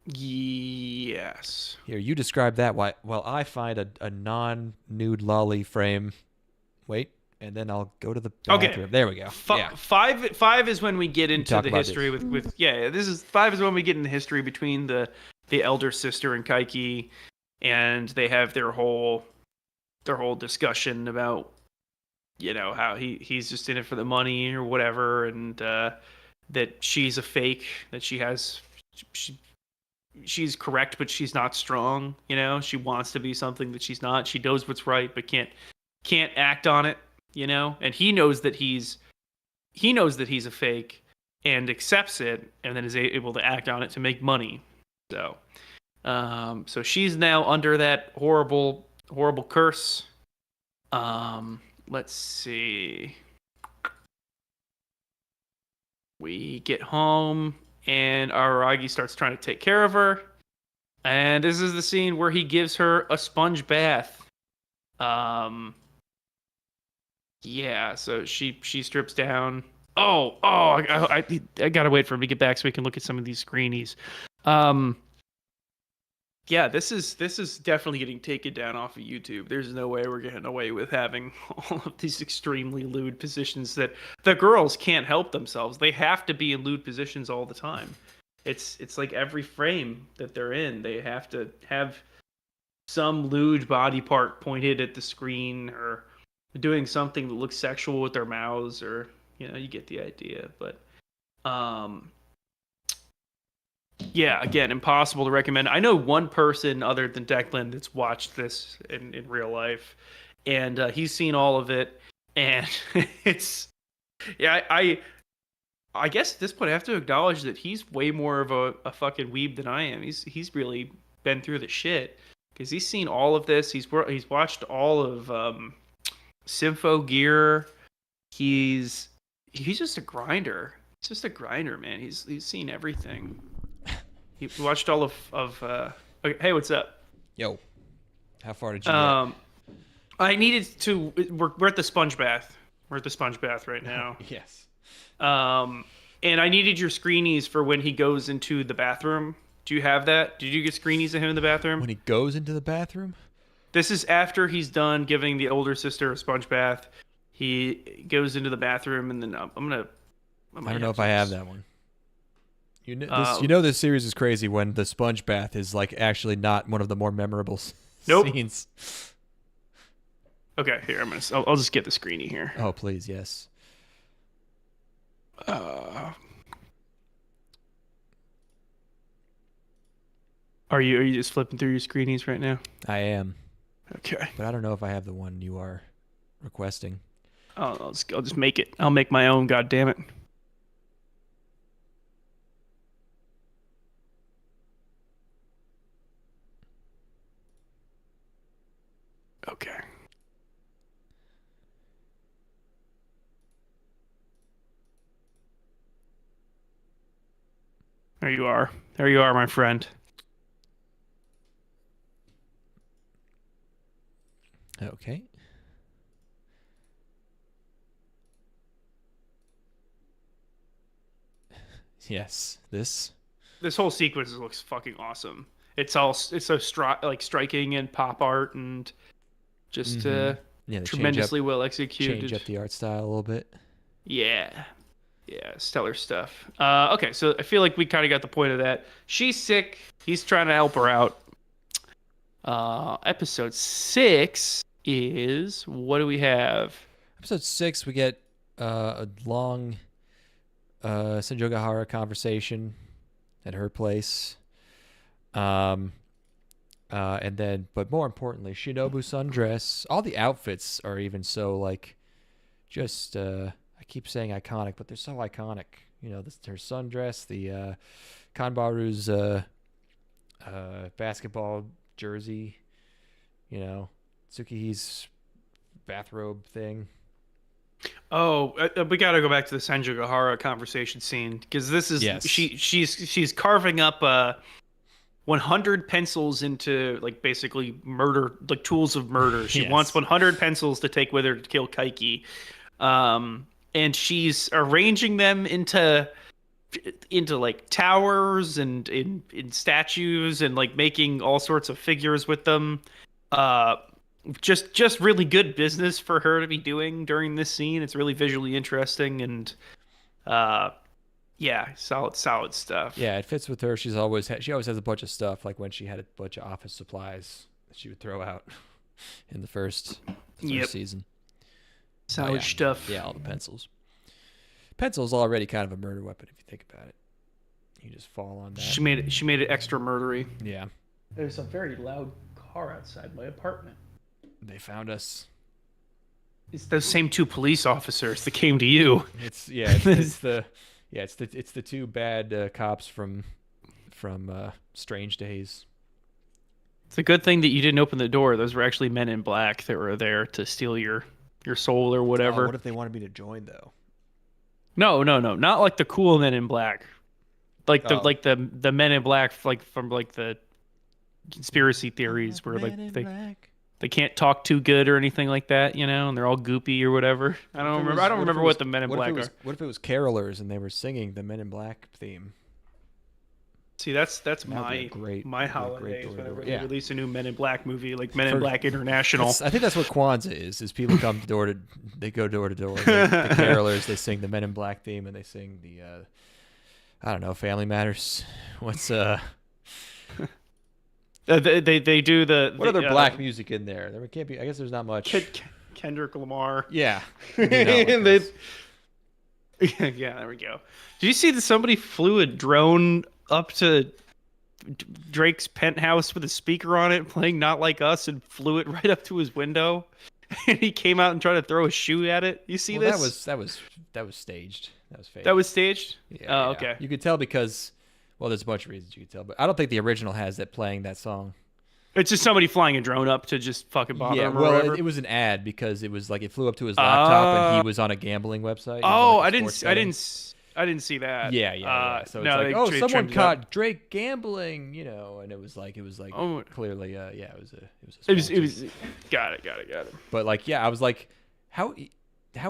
Yes. Here, you describe that while I find a non-nude lolly frame. Wait, and then I'll go to the Okay. bathroom. There we go. Yeah. Five is when we get into Talk the about history this. with yeah. This is five is when we get in the history between the elder sister and Kaiki, and they have their whole discussion about how he's just in it for the money or whatever, and that she's a fake, that she she's correct but she's not strong. She wants to be something that she's not. She knows what's right but can't act on it. And he knows that he's a fake and accepts it, and then is able to act on it to make money. So she's now under that horrible horrible curse. Let's see. We get home and Araragi starts trying to take care of her. And this is the scene where he gives her a sponge bath. Yeah, so she strips down. I gotta wait for him to get back so we can look at some of these screenies. Yeah, this is definitely getting taken down off of YouTube. There's no way we're getting away with having all of these extremely lewd positions that the girls can't help themselves. They have to be in lewd positions all the time. It's like every frame that they're in, they have to have some lewd body part pointed at the screen, or doing something that looks sexual with their mouths, or you get the idea. But yeah, again, impossible to recommend. I know one person other than Declan that's watched this in real life, and he's seen all of it, and it's yeah. I guess at this point I have to acknowledge that he's way more of a fucking weeb than I am. He's really been through the shit because he's seen all of this. He's watched all of Sympho Gear. He's just a grinder. He's just a grinder, man. He's seen everything. He watched all of okay, hey, what's up? Yo, how far did you get? I needed to. We're at the sponge bath. We're at the sponge bath right now. Yes. And I needed your screenies for when he goes into the bathroom. Do you have that? Did you get screenies of him in the bathroom? When he goes into the bathroom? This is after he's done giving the older sister a sponge bath. He goes into the bathroom, and then I don't know if I have that one. This series is crazy when the sponge bath is like actually not one of the more memorable scenes. Okay, here I'll just get the screenie here. Oh, please, yes. Are you just flipping through your screenies right now? I am. Okay. But I don't know if I have the one you are requesting. I'll just make it. I'll make my own. God damn it. Okay. There you are. There you are, my friend. Okay. Yes, this. This whole sequence looks fucking awesome. It's so striking and pop art and just Yeah, they tremendously well change executed. up the art style a little bit. Yeah. Yeah, stellar stuff. Okay, so I feel like we kind of got the point of that. She's sick. He's trying to help her out. Episode 6 is what do we have? Episode 6, we get a long Senjogahara conversation at her place. And then, but more importantly, Shinobu sundress. All the outfits are even so like, just I keep saying iconic, but they're so iconic. You know, her sundress, the Kanbaru's basketball jersey. You know, Tsukihi's bathrobe thing. Oh, we got to go back to the Sanjigahara conversation scene because this is Yes. she's carving up 100 pencils into like basically murder, like tools of murder. She Yes. wants 100 pencils to take with her to kill Kaiki, and she's arranging them into like towers and in statues and like making all sorts of figures with them. Just really good business for her to be doing during this scene. It's really visually interesting and yeah, solid stuff. Yeah, it fits with her. She always has a bunch of stuff. Like when she had a bunch of office supplies that she would throw out in the first season. Solid stuff. Yeah, all the pencils. Pencil's already kind of a murder weapon if you think about it. You just fall on that. She made it extra murdery. Yeah. There's a very loud car outside my apartment. They found us. It's those same 2 police officers that came to you. It's the 2 bad cops from Strange Days. It's a good thing that you didn't open the door. Those were actually men in black that were there to steal your soul or whatever. What if they wanted me to join though? No, not like the cool men in black. Like the men in black like from like the conspiracy theories where like they can't talk too good or anything like that, you know, and they're all goopy or whatever. I don't remember what the men in black are. What if it was carolers and they were singing the Men in Black theme? See, that's my holidays whenever they release a new Men in Black movie, like Men in Black International. I think that's what Kwanzaa is people come door to door. The carolers, they sing the Men in Black theme and they sing the I don't know, Family Matters. What's they do the what other black music in there? There can't be. I guess there's not much. Kendrick Lamar. Yeah. Yeah, there we go. Did you see that somebody flew a drone up to Drake's penthouse with a speaker on it, playing "Not Like Us," and flew it right up to his window? And he came out and tried to throw a shoe at it. You see this? That was staged. That was fake. That was staged? Yeah. Oh, okay. You could tell because, well, there's a bunch of reasons you could tell, but I don't think the original has that playing that song. It's just somebody flying a drone up to just fucking bother him or whatever. It was an ad because it was like it flew up to his laptop and he was on a gambling website. Oh, I didn't see that. Yeah. So no, it's like, someone caught Drake gambling, you know, and it was like clearly, it was got it. But like, yeah, I was like, how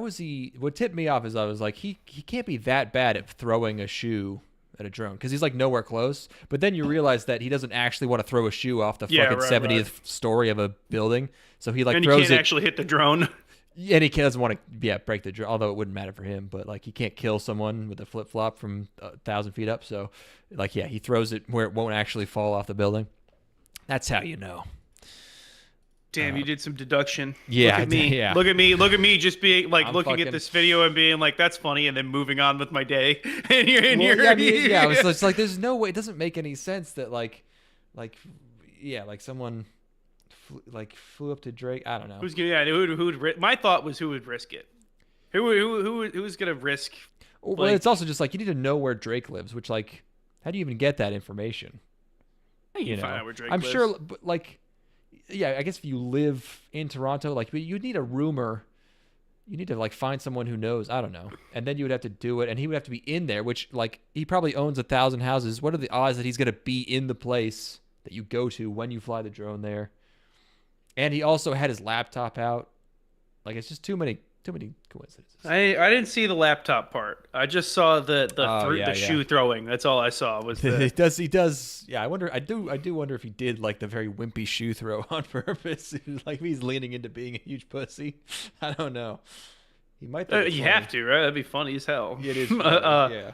is he? What tipped me off is I was like, he can't be that bad at throwing a shoe at a drone because he's like nowhere close. But then you realize that he doesn't actually want to throw a shoe off the fucking 70th story of a building. So he like and throws he can't actually hit the drone. And he doesn't want to break the drone, although it wouldn't matter for him. But like he can't kill someone with a flip flop from 1,000 feet up. So like he throws it where it won't actually fall off the building. That's how you know. Damn, you did some deduction. Yeah, look at me. Yeah. Look at me, just being like looking at this video and being like, "That's funny," and then moving on with my day. And it's like there's no way. It doesn't make any sense that like someone flew up to Drake. I don't know. My thought was who would risk it. Who's gonna risk? Well, it's also just like you need to know where Drake lives, which like, how do you even get that information? You find out where Drake I'm lives. sure, but like. Yeah, I guess if you live in Toronto, like, but you'd need a rumor, You need to like find someone who knows. I don't know. And then you would have to do it, and he would have to be in there. Which like he probably owns 1,000 houses. What are the odds that he's gonna be in the place that you go to when you fly the drone there? And he also had his laptop out. Like it's just too many coincidences. I didn't see the laptop part. I just saw Oh, yeah, the shoe throwing. That's all I saw was the He does. Yeah, I do wonder if he did like the very wimpy shoe throw on purpose. Like he's leaning into being a huge pussy. I don't know. He might. you have to, right? That'd be funny as hell. It is. Funny,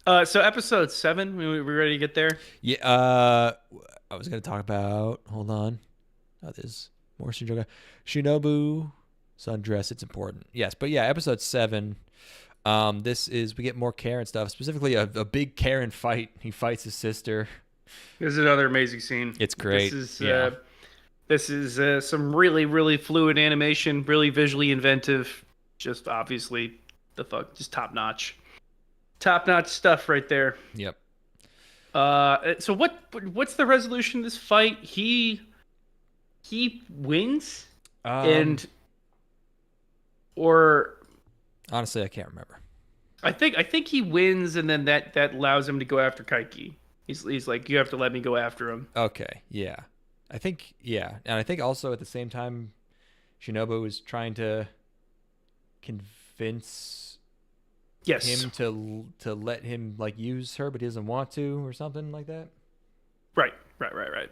yeah. So episode 7, we ready to get there? Yeah. I was gonna talk about. Hold on. Oh, there's more Shinobu sundress. It's important. Yes, but yeah, episode 7. This is we get more Karen stuff. Specifically, a big Karen fight. He fights his sister. This is another amazing scene. It's great. This is some really, really fluid animation, really visually inventive. Just obviously just top notch stuff right there. Yep. So what's the resolution of this fight? He wins, or honestly, I can't remember. I think he wins, and then that allows him to go after Kaiki. He's like, you have to let me go after him. Okay, yeah. I think, yeah. And I think also at the same time, Shinobu is trying to convince him to let him like use her, but he doesn't want to, or something like that. Right.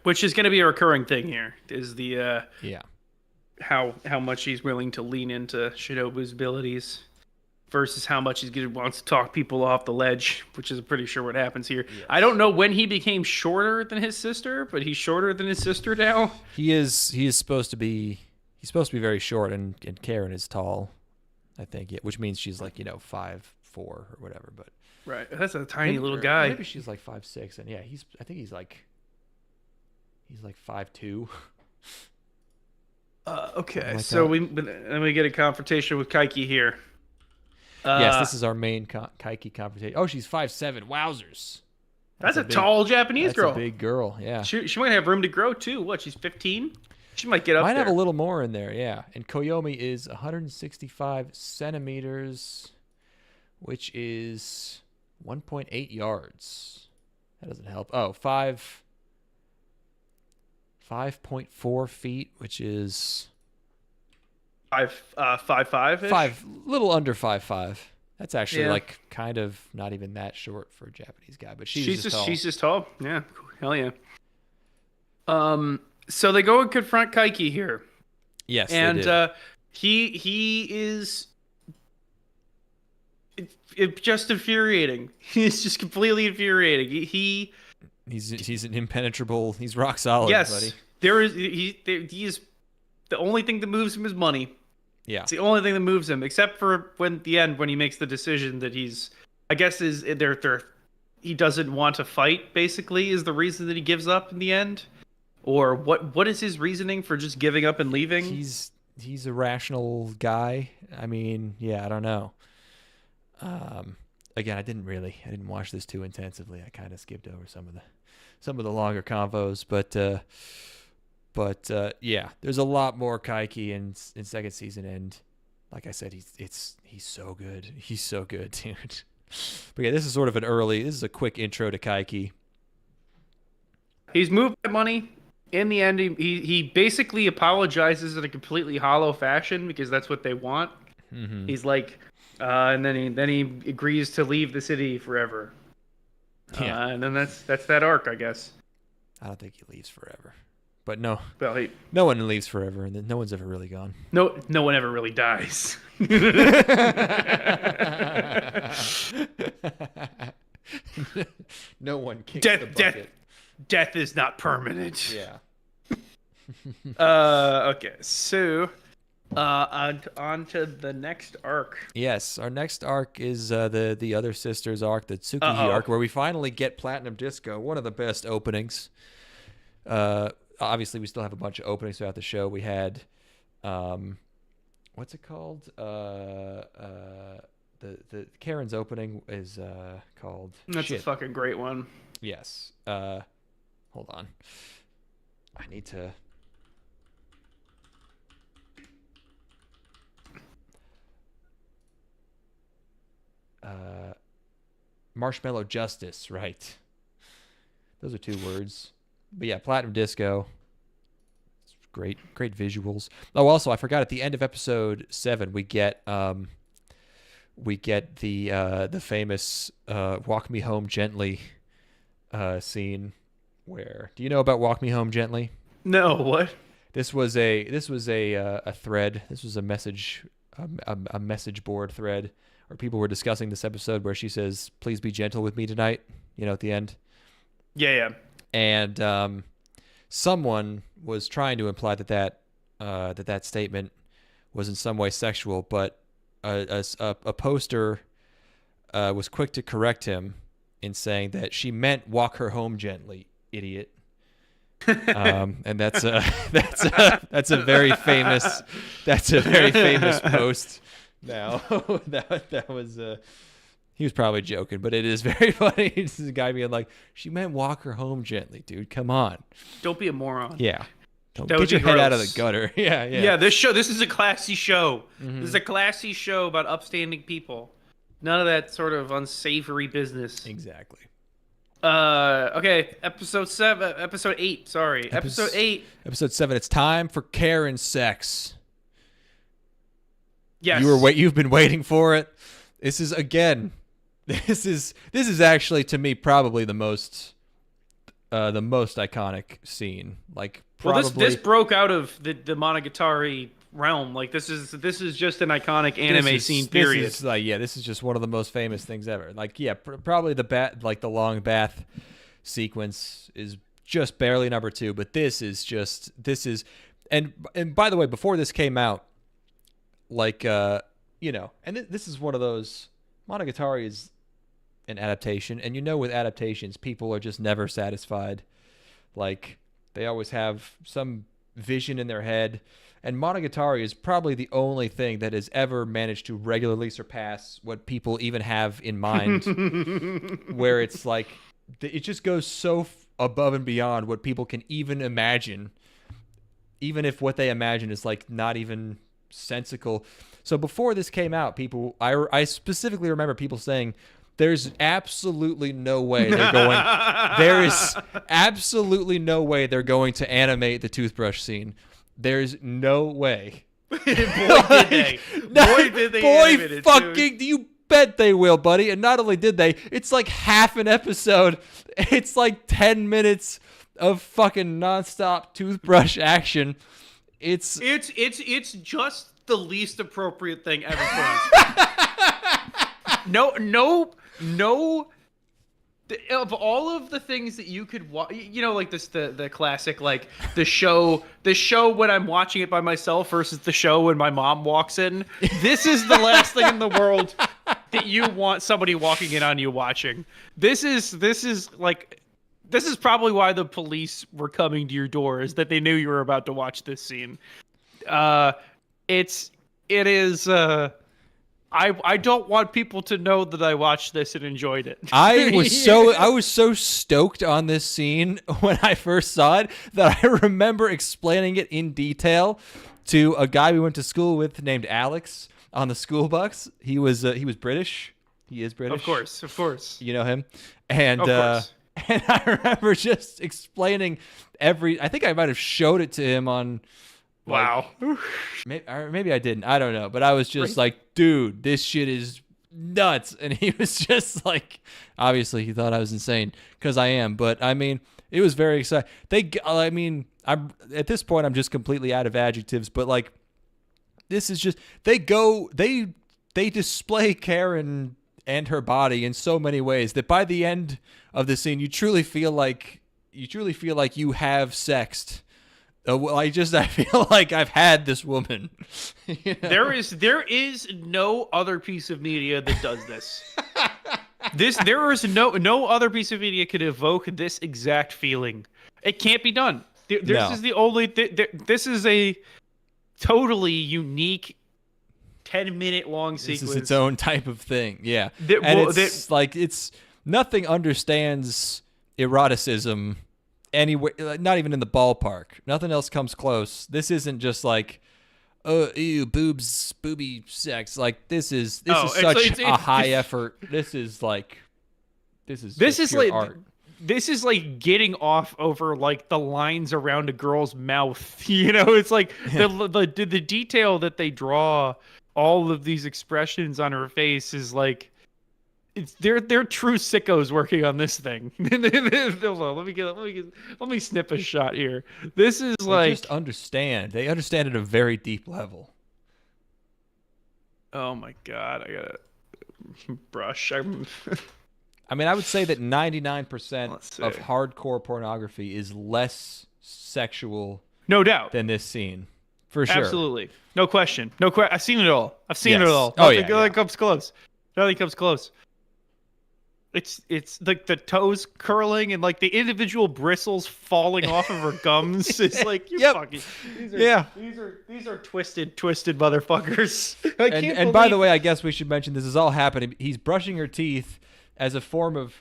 Which is going to be a recurring thing here. Is the how much he's willing to lean into Shinobu's abilities versus how much wants to talk people off the ledge, which is pretty sure what happens here. Yes. I don't know when he became shorter than his sister, but he's shorter than his sister now. He is supposed to be very short, and Karen is tall, I think, which means she's like 5'4" or whatever. But right, that's a tiny little guy. Maybe she's like 5'6", and yeah, I think he's like 5'2". Okay, like so we get a confrontation with Kaiki here. Yes, this is our main Kaiki confrontation. Oh, she's 5'7". Wowzers. That's a tall Japanese girl. That's a big girl, yeah. She might have room to grow, too. What, she's 15? She might get up there. Might have a little more in there, yeah. And Koyomi is 165 centimeters, which is 1.8 yards. That doesn't help. Oh, 5.4 feet, which is 5'5"-ish? Little under 5'5". That's actually like kind of not even that short for a Japanese guy, but she's just tall. She's just tall. Yeah, hell yeah. So they go and confront Kaiki here. Yes, and they did. He is just infuriating. He's just completely infuriating. He's an impenetrable. He's rock solid. Yes, buddy. He is the only thing that moves him is money. Yeah, it's the only thing that moves him, except for when he makes the decision that he doesn't want to fight. Basically, is the reason that he gives up in the end, or what is his reasoning for just giving up and leaving? He's a rational guy. I mean, yeah, I don't know. Again, I didn't watch this too intensively. I kind of skipped over some of the longer convos, but yeah, there's a lot more Kaiki in second season, and like I said, he's so good. He's so good, dude. But yeah, this is a quick intro to Kaiki. He's moved by money. In the end, he basically apologizes in a completely hollow fashion because that's what they want. Mm-hmm. He's like, and then he agrees to leave the city forever. Yeah. And then that's that arc, I guess. I don't think he leaves forever. But no, well, no one leaves forever, and no one's ever really gone. No one ever really dies. No one kicks the bucket. Death is not permanent. Yeah. Okay, so on to the next arc. Yes, our next arc is the other sisters arc, the Tsukihi arc, where we finally get Platinum Disco, one of the best openings. Obviously, we still have a bunch of openings throughout the show. We had, what's it called? The Karen's opening is called. That's a fucking great one. Yes. Hold on. I need to. Marshmallow Justice, right. Those are 2 words. But yeah, Platinum Disco. Great visuals. Oh, also, I forgot at the end of episode 7, we get the famous "Walk Me Home Gently" scene. Where do you know about "Walk Me Home Gently"? No, what? This was a thread. This was a message board thread where people were discussing this episode where she says, "Please be gentle with me tonight." At the end. Yeah. And someone was trying to imply that statement was in some way sexual, but a poster was quick to correct him in saying that she meant "walk her home gently, idiot." And that's a very famous post. Now that was he was probably joking, but it is very funny. This is a guy being like, "She meant walk her home gently, dude. Come on, don't be a moron." Yeah, don't get your head out of the gutter. Yeah. This is a classy show. Mm-hmm. This is a classy show about upstanding people. None of that sort of unsavory business. Exactly. Okay, episode 8, sorry. Episode 8. Episode 7, it's time for Karen sex. Yes. You've been waiting for it. This is actually, to me, probably the most iconic scene. Like, probably. Well, this broke out of the Monogatari realm. Like, this is just an iconic anime scene. Period. This is just one of the most famous things ever. Like, yeah, probably the long bath sequence is just barely number 2, but this is and by the way, before this came out, like and this is one of those. Monogatari is an adaptation, and with adaptations, people are just never satisfied. Like, they always have some vision in their head, and Monogatari is probably the only thing that has ever managed to regularly surpass what people even have in mind, where it's like it just goes so above and beyond what people can even imagine, even if what they imagine is like not even sensical. So before this came out, I specifically remember people saying, "There's absolutely no way they're going. There is absolutely no way they're going to animate the toothbrush scene. There's no way." Boy, did they! Boy, did they! Boy, fucking! Do you bet they will, buddy? And not only did they, it's like half an episode. It's like 10 minutes of fucking nonstop toothbrush action. It's just the least appropriate thing ever put on screen. No. Of all of the things that you could watch, like this, the classic, like the show when I'm watching it by myself versus the show when my mom walks in. This is the last thing in the world that you want somebody walking in on you watching. This is probably why the police were coming to your door, is that they knew you were about to watch this scene. It is. I don't want people to know that I watched this and enjoyed it. I was so stoked on this scene when I first saw it that I remember explaining it in detail to a guy we went to school with named Alex on the school bus. He was British. He is British. Of course. You know him. And of course. And I remember just explaining I think I might have showed it to him on. Wow. Maybe I didn't. I don't know. But I was just like, dude, this shit is nuts. And he was just like, obviously he thought I was insane, because I am. But I mean, it was very exciting. I'm at this point, I'm just completely out of adjectives. But like, this is just, they display Karen and her body in so many ways that by the end of the scene, you truly feel like you have sexed. I feel like I've had this woman. There is no other piece of media that does this. There is no other piece of media could evoke this exact feeling. It can't be done. This is the only. This is a totally unique 10-minute long sequence. This is its own type of thing. Yeah, it's nothing understands eroticism. Anyway, not even in the ballpark. Nothing else comes close. This isn't just like, oh, ew, booby sex. Like, this is such a high effort. This is like This is This just is pure like art. this is like getting off over like the lines around a girl's mouth. You know, it's like the detail that they draw all of these expressions on her face is like they're true sickos working on this thing. Hold on, let me snip a shot here. This is They like just understand. They understand at a very deep level. oh my god, I gotta brush. I mean, I would say that 99% Let's see. of hardcore pornography is less sexual No doubt. than this scene. For sure. Absolutely. No question. No question. I've seen it all. I've seen Yes. it all. Oh, yeah, Nothing comes close. Nothing comes close. It's like the toes curling and like the individual bristles falling off of her gums. It's like you Yep. fucking these are twisted motherfuckers. And by the way, I guess we should mention this is all happening. He's brushing her teeth as a form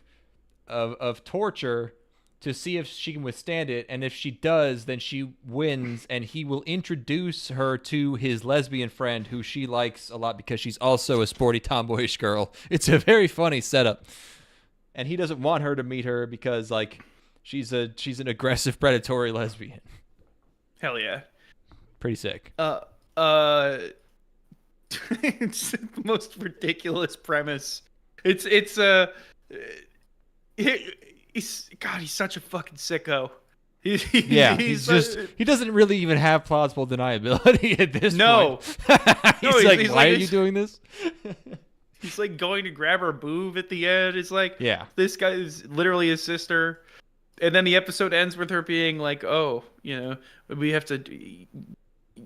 of torture to see if she can withstand it, and if she does, then she wins, and he will introduce her to his lesbian friend, who she likes a lot because she's also a sporty tomboyish girl. It's a very funny setup, and he doesn't want her to meet her because like she's an aggressive predatory lesbian. hell yeah. Pretty sick. It's the most ridiculous premise. He's such a fucking sicko. He doesn't really even have plausible deniability at this no. point. He's why are you doing this? He's like going to grab her boob at the end. It's like, yeah, this guy is literally his sister. And then the episode ends with her being like, oh, you know, we have to.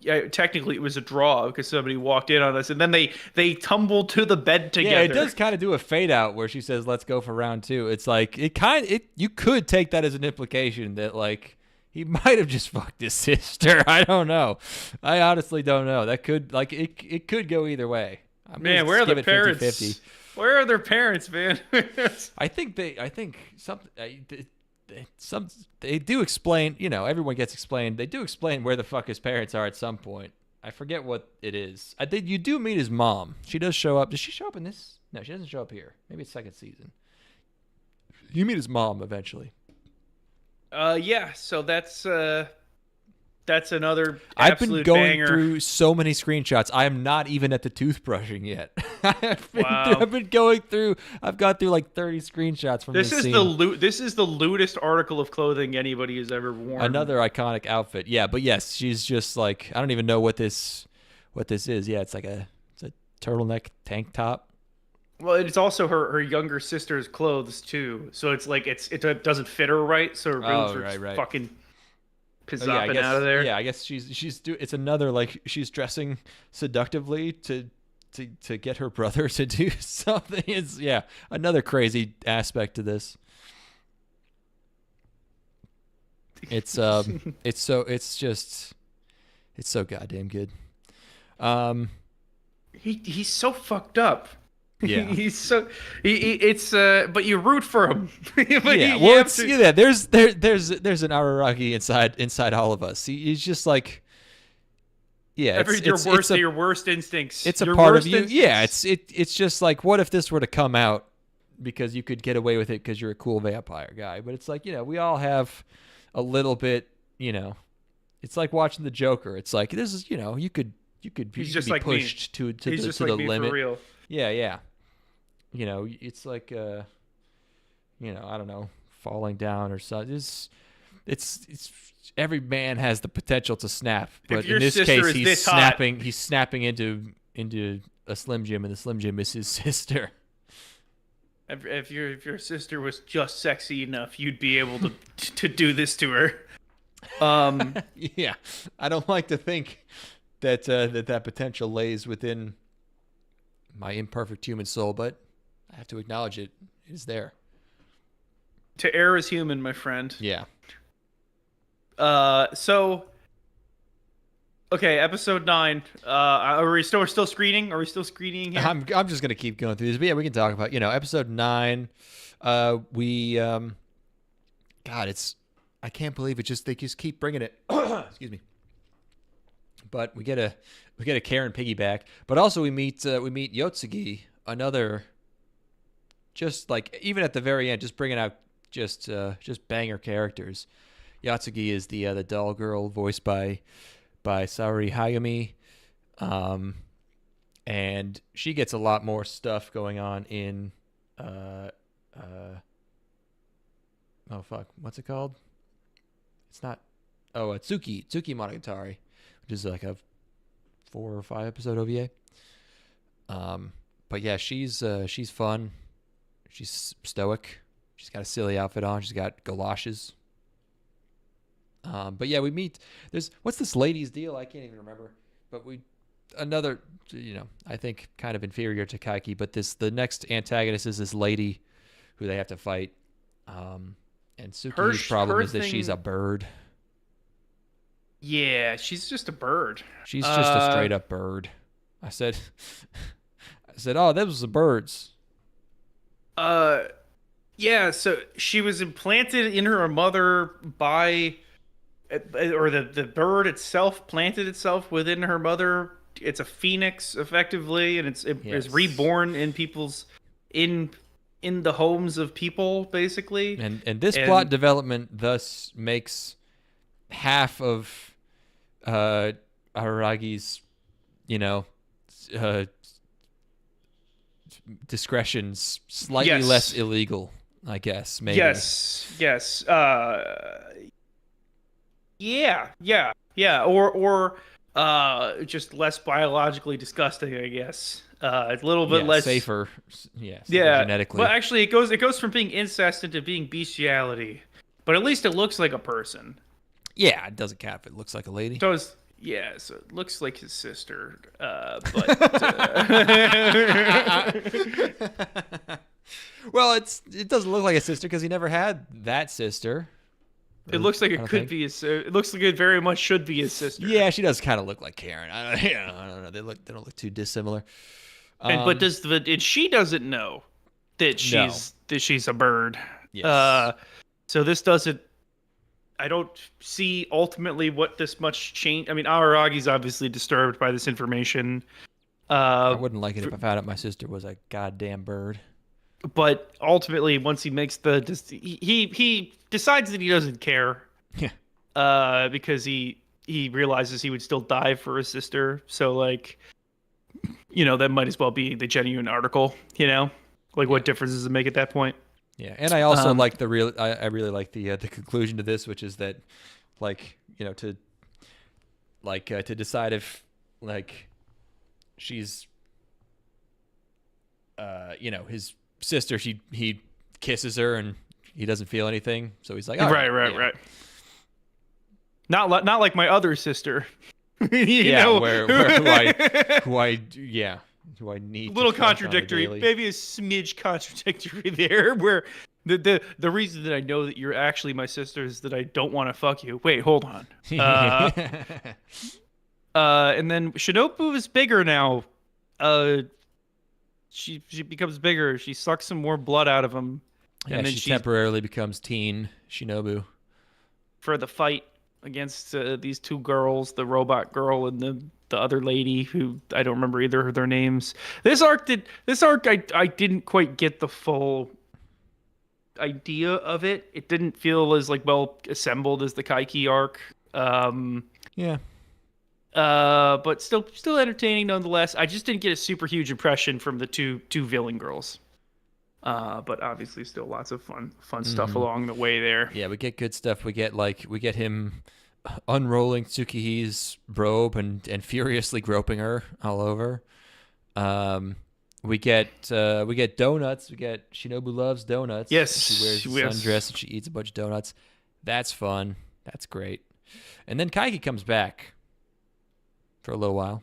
Yeah, technically, it was a draw because somebody walked in on us, and then they tumbled to the bed together. Yeah, it does kind of do a fade out where she says, "Let's go for round 2." It's like you could take that as an implication that like he might have just fucked his sister. I don't know. I honestly don't know. That could like it could go either way. Man, where are the parents? 50-50. Where are their parents, man? I think they do explain, you know, everyone gets explained. They do explain where the fuck his parents are at some point. I forget what it is. I think you do meet his mom. She does show up. Does she show up in this? No, she doesn't show up here. Maybe it's second season. You meet his mom eventually. Yeah, so that's another I've been absolute going banger. through so many screenshots. I am not even at the toothbrushing yet. Wow. I've gone through like 30 screenshots from this scene. This is the lewdest article of clothing anybody has ever worn. Another iconic outfit. Yeah, but yes, she's just like, I don't even know what this is. Yeah, it's a turtleneck tank top. Well, it's also her younger sister's clothes too. So it's like it doesn't fit her right. So her boobs are fucking pizzopping out of there. Yeah, I guess it's another like she's dressing seductively to get her brother to do something. It's another crazy aspect to this. It's so goddamn good. He's so fucked up. Yeah, but you root for him. But there's an Araragi inside all of us. He's just like, your worst instincts. It's a part of you. Yeah, it's just like, what if this were to come out because you could get away with it because you're a cool vampire guy? But it's like, we all have a little bit, it's like watching the Joker. It's like, this is, you could be pushed to the limit. For real. Yeah. It's like, I don't know, falling down or something. It's every man has the potential to snap, but in this case, he's snapping into a Slim Jim, and the Slim Jim is his sister. If your sister was just sexy enough, you'd be able to do this to her. Yeah, I don't like to think that that potential lays within my imperfect human soul, but I have to acknowledge it is there. To err is human, my friend. Yeah. So, okay, episode 9. Are we still screening? Are we still screening here? I'm just gonna keep going through this, but yeah, we can talk about episode 9. I can't believe it. They just keep bringing it. Excuse me. But we get a Karen piggyback, but also we meet Yotsugi, another just like even at the very end, just bringing out just banger characters. Yatsugi is the doll girl voiced by Saori Hayumi, and she gets a lot more stuff going on in oh fuck, what's it called? It's not. Oh, it's Nisemonogatari, which is like a 4 or 5 episode OVA. But yeah, she's fun. She's stoic. She's got a silly outfit on. She's got galoshes. But yeah, we meet. What's this lady's deal? I can't even remember. But another, I think kind of inferior to Kaiki. But the next antagonist is this lady who they have to fight. And Suki's problem is that she's a bird. Yeah, she's just a bird. She's just a straight up bird. I said, oh, those were birds. Yeah, so she was implanted in her mother by, or the bird itself planted itself within her mother. It's a phoenix, effectively, and it is reborn in people's, in the homes of people, basically. And this plot development thus makes half of Aragi's, discretions slightly less illegal, I guess. Maybe. Yes. Yeah. Or just less biologically disgusting, I guess. A little bit less safer. Genetically. But actually, it goes from being incest into being bestiality. But at least it looks like a person. Yeah, it doesn't count if it looks like a lady. So it looks like his sister. But well, it doesn't look like a sister because he never had that sister. It looks like it could be his. It looks like it very much should be his sister. Yeah, she does kind of look like Karen. I don't know. They don't look too dissimilar. But she doesn't know that she's a bird. Yes. So this doesn't. I don't see ultimately what this much change. I mean, Aragi's obviously disturbed by this information. I wouldn't like it if I found out my sister was a goddamn bird. But ultimately, once he makes he decides that he doesn't care. Yeah. Because he realizes he would still die for his sister. So that might as well be the genuine article. What difference does it make at that point? Yeah, and I also like I really like the conclusion to this, which is that, to decide if she's, his sister, he kisses her and he doesn't feel anything, so he's like, right. Not like my other sister. Who I need a little contradictory, maybe a smidge contradictory there, where the reason that I know that you're actually my sister is that I don't want to fuck you. Wait, hold on. And then Shinobu is bigger now. She becomes bigger. She sucks some more blood out of him. Yeah, and then she temporarily becomes teen Shinobu for the fight against these two girls, the robot girl and the other lady who I don't remember either of their names. This arc I didn't quite get the full idea of it. It didn't feel as well assembled as the Kaiki arc. Yeah. But still entertaining nonetheless. I just didn't get a super huge impression from the two villain girls. But obviously still lots of fun stuff along the way there. Yeah, we get good stuff. We get him unrolling Tsukihi's robe and furiously groping her all over. We get donuts. We get Shinobu loves donuts. Yes, she wears a sundress and she eats a bunch of donuts. That's fun. That's great. And then Kaiki comes back for a little while.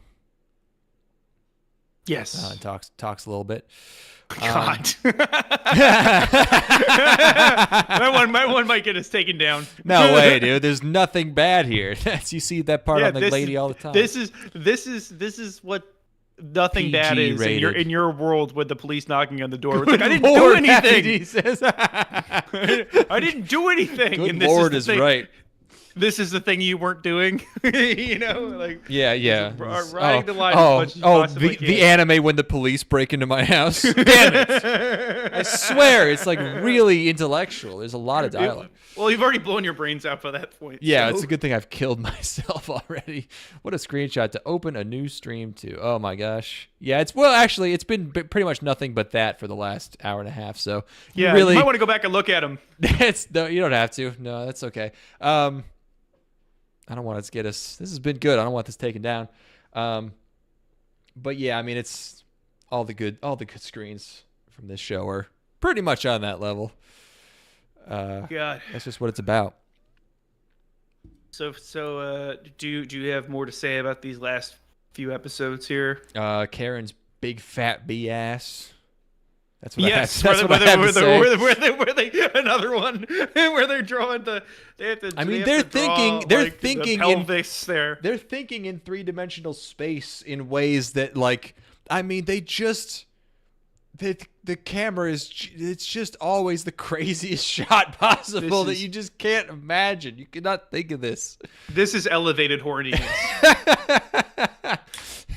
Yes, talks a little bit. God, my one might get us taken down. No way, dude. There's nothing bad here. You see that part on the lady all the time. This is what nothing PG bad is rated. in your world with the police knocking on the door. It's I didn't do anything. He says. I didn't do anything. Good and this Lord is right. this is the thing you weren't doing. You know, like Yeah. riding the line as much as you possibly can. The anime when the police break into my house. Damn it! I swear, it's like really intellectual. There's a lot of dialogue. Well, you've already blown your brains out by that point. Yeah, so. It's a good thing I've killed myself already. What a screenshot to open a new stream to. Oh my gosh. Yeah, actually, it's been pretty much nothing but that for the last hour and a half. So you might want to go back and look at them. No, you don't have to. No, that's okay. I don't want it to get us. This has been good. I don't want this taken down. But yeah, I mean, it's all the good screens from this show are pretty much on that level. God, that's just what it's about. So, do you have more to say about these last few episodes here? Karen's big fat B ass. That's what yes, I have, that's what I have to say. Where they another one where they're drawing the. They have to. I mean, they're thinking the pelvis there. They're thinking in 3-dimensional space in ways that, like, I mean, they just. The camera it's just always the craziest shot possible that you just can't imagine. You cannot think of this. This is elevated horniness.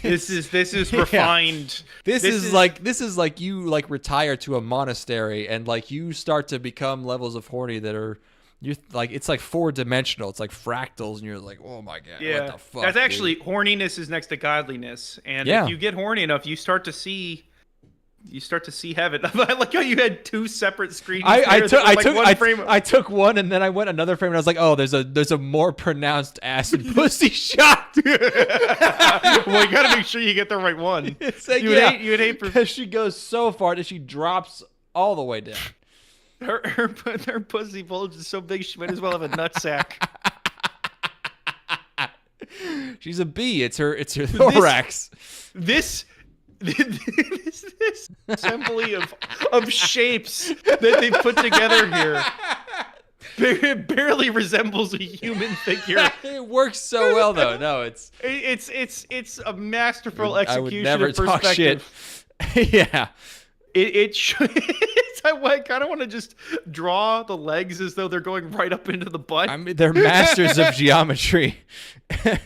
This is refined. Yeah. This is like you like retire to a monastery and like you start to become levels of horny that are you're like it's like 4-dimensional. It's like fractals and you're like, oh my god, yeah. what the fuck? That's actually horniness is next to godliness. And if you get horny enough, you start to see heaven. I like how you had 2 separate screens. I took one and then I went another frame and I was like, oh, there's a more pronounced ass and pussy shot. Well, you gotta make sure you get the right one. It's like, you would hate because she goes so far that she drops all the way down. Her pussy bulge is so big she might as well have a nutsack. She's a bee. It's her thorax. This assembly of shapes that they put together here barely resembles a human figure. It works so well though. No, it's a masterful execution I would never of perspective. Talk shit. Yeah. I kind of want to just draw the legs as though they're going right up into the butt. I mean, they're masters of geometry. God.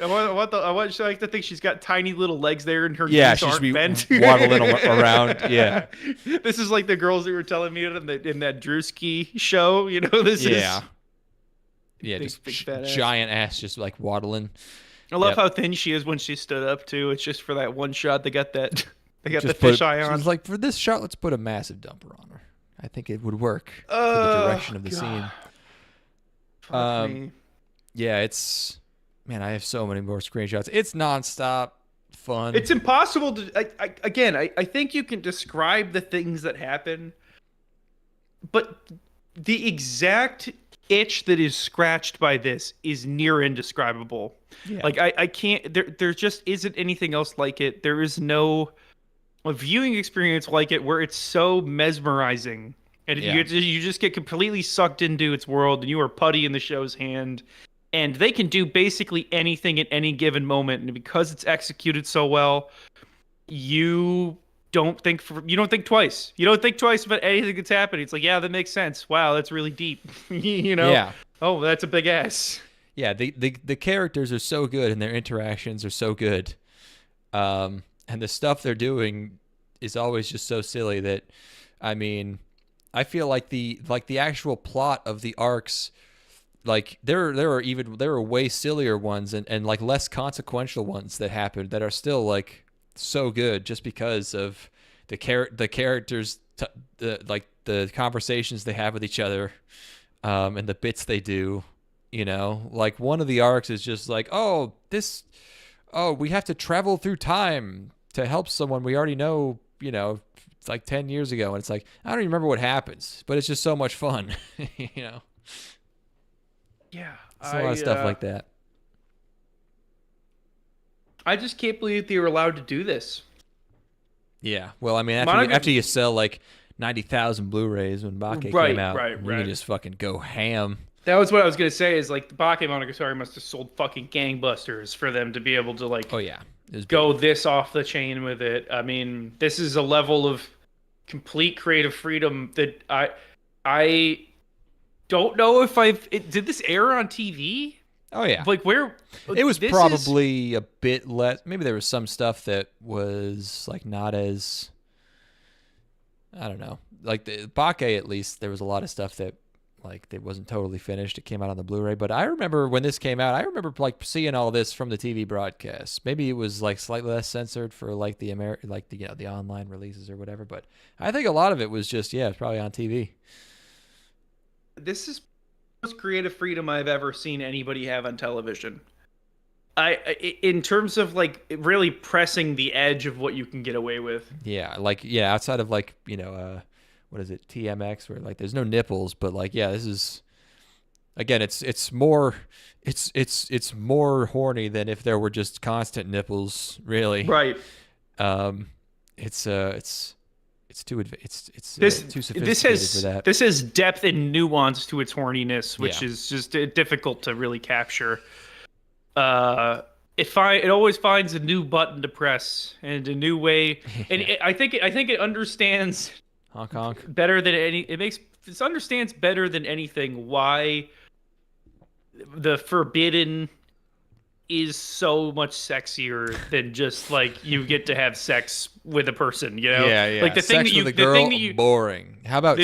I like to think she's got tiny little legs there, and her knees aren't bent. Waddling around. Yeah. This is like the girls that were telling me in that Drewski show. You know, this is. Yeah, big, just giant ass, just like waddling. I love how thin she is when she stood up too. It's just for that one shot. They got that. They got the fisheye on. She's like, for this shot, let's put a massive dumper on her. I think it would work for the direction of the scene. Yeah, it's... Man, I have so many more screenshots. It's nonstop fun. It's impossible to... I think you can describe the things that happen, but the exact itch that is scratched by this is near indescribable. Yeah. Like, I can't... There just isn't anything else like it. There is no... a viewing experience like it where it's so mesmerizing and you just get completely sucked into its world and you are putty in the show's hand and they can do basically anything at any given moment, and because it's executed so well, you don't think twice. You don't think twice about anything that's happening. It's like, yeah, that makes sense. Wow, that's really deep. You know? Yeah. Oh, that's a big ass. Yeah, the characters are so good and their interactions are so good. And the stuff they're doing is always just so silly that, I mean, I feel like the actual plot of the arcs, like there are way sillier ones and like less consequential ones that happen that are still like so good just because of the characters, the conversations they have with each other, and the bits they do. You know, like one of the arcs is just like, we have to travel through time to help someone we already know, you know, it's like 10 years ago. And it's like, I don't even remember what happens, but it's just so much fun, you know? Yeah. It's a lot of stuff like that. I just can't believe they were allowed to do this. Yeah. Well, I mean, after you sell like 90,000 Blu-rays when Bake came out, you can just fucking go ham. That was what I was going to say is like Bakemonogatari must have sold fucking gangbusters for them to be able to like go this off the chain with it. I mean, this is a level of complete creative freedom that I don't know if did this air on TV? Oh yeah, Like where it was this probably a bit less. Maybe there was some stuff that was like not as, I don't know, like the Bake, at least there was a lot of stuff that like it wasn't totally finished. It came out on the Blu-ray, but I remember when this came out, I remember like seeing all this from the TV broadcast. Maybe it was like slightly less censored for like the the online releases or whatever, but I think a lot of it was just it's probably on TV. This is the most creative freedom I've ever seen anybody have on television. In terms of like really pressing the edge of what you can get away with. Yeah, like outside of like what is it, TMX, where like there's no nipples, but like this is, again, it's more horny than if there were just constant nipples, really. Right. It's too sophisticated for that. This has depth and nuance to its horniness, which is just difficult to really capture. It always finds a new button to press and a new way, and I think it understands honk honk better than it understands better than anything why the forbidden is so much sexier than just like you get to have sex with a person, Yeah. Like the sex thing that with a girl, boring. How about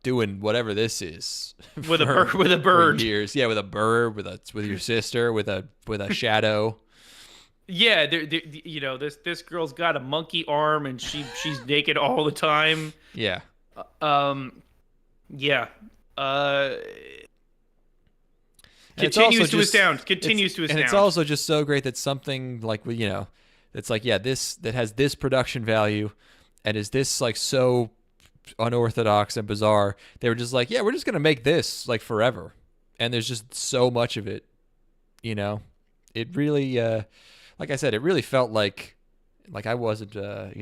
doing whatever this is with a bird? For years, with a bird, with your sister, with a shadow. Yeah, this girl's got a monkey arm and she's naked all the time. Yeah. Yeah. Continues to astound. And it's also just so great that something like it's like this that has this production value and is this like so unorthodox and bizarre. They were just like, we're just gonna make this like forever, and there's just so much of it. It really, like I said, it really felt like I wasn't, I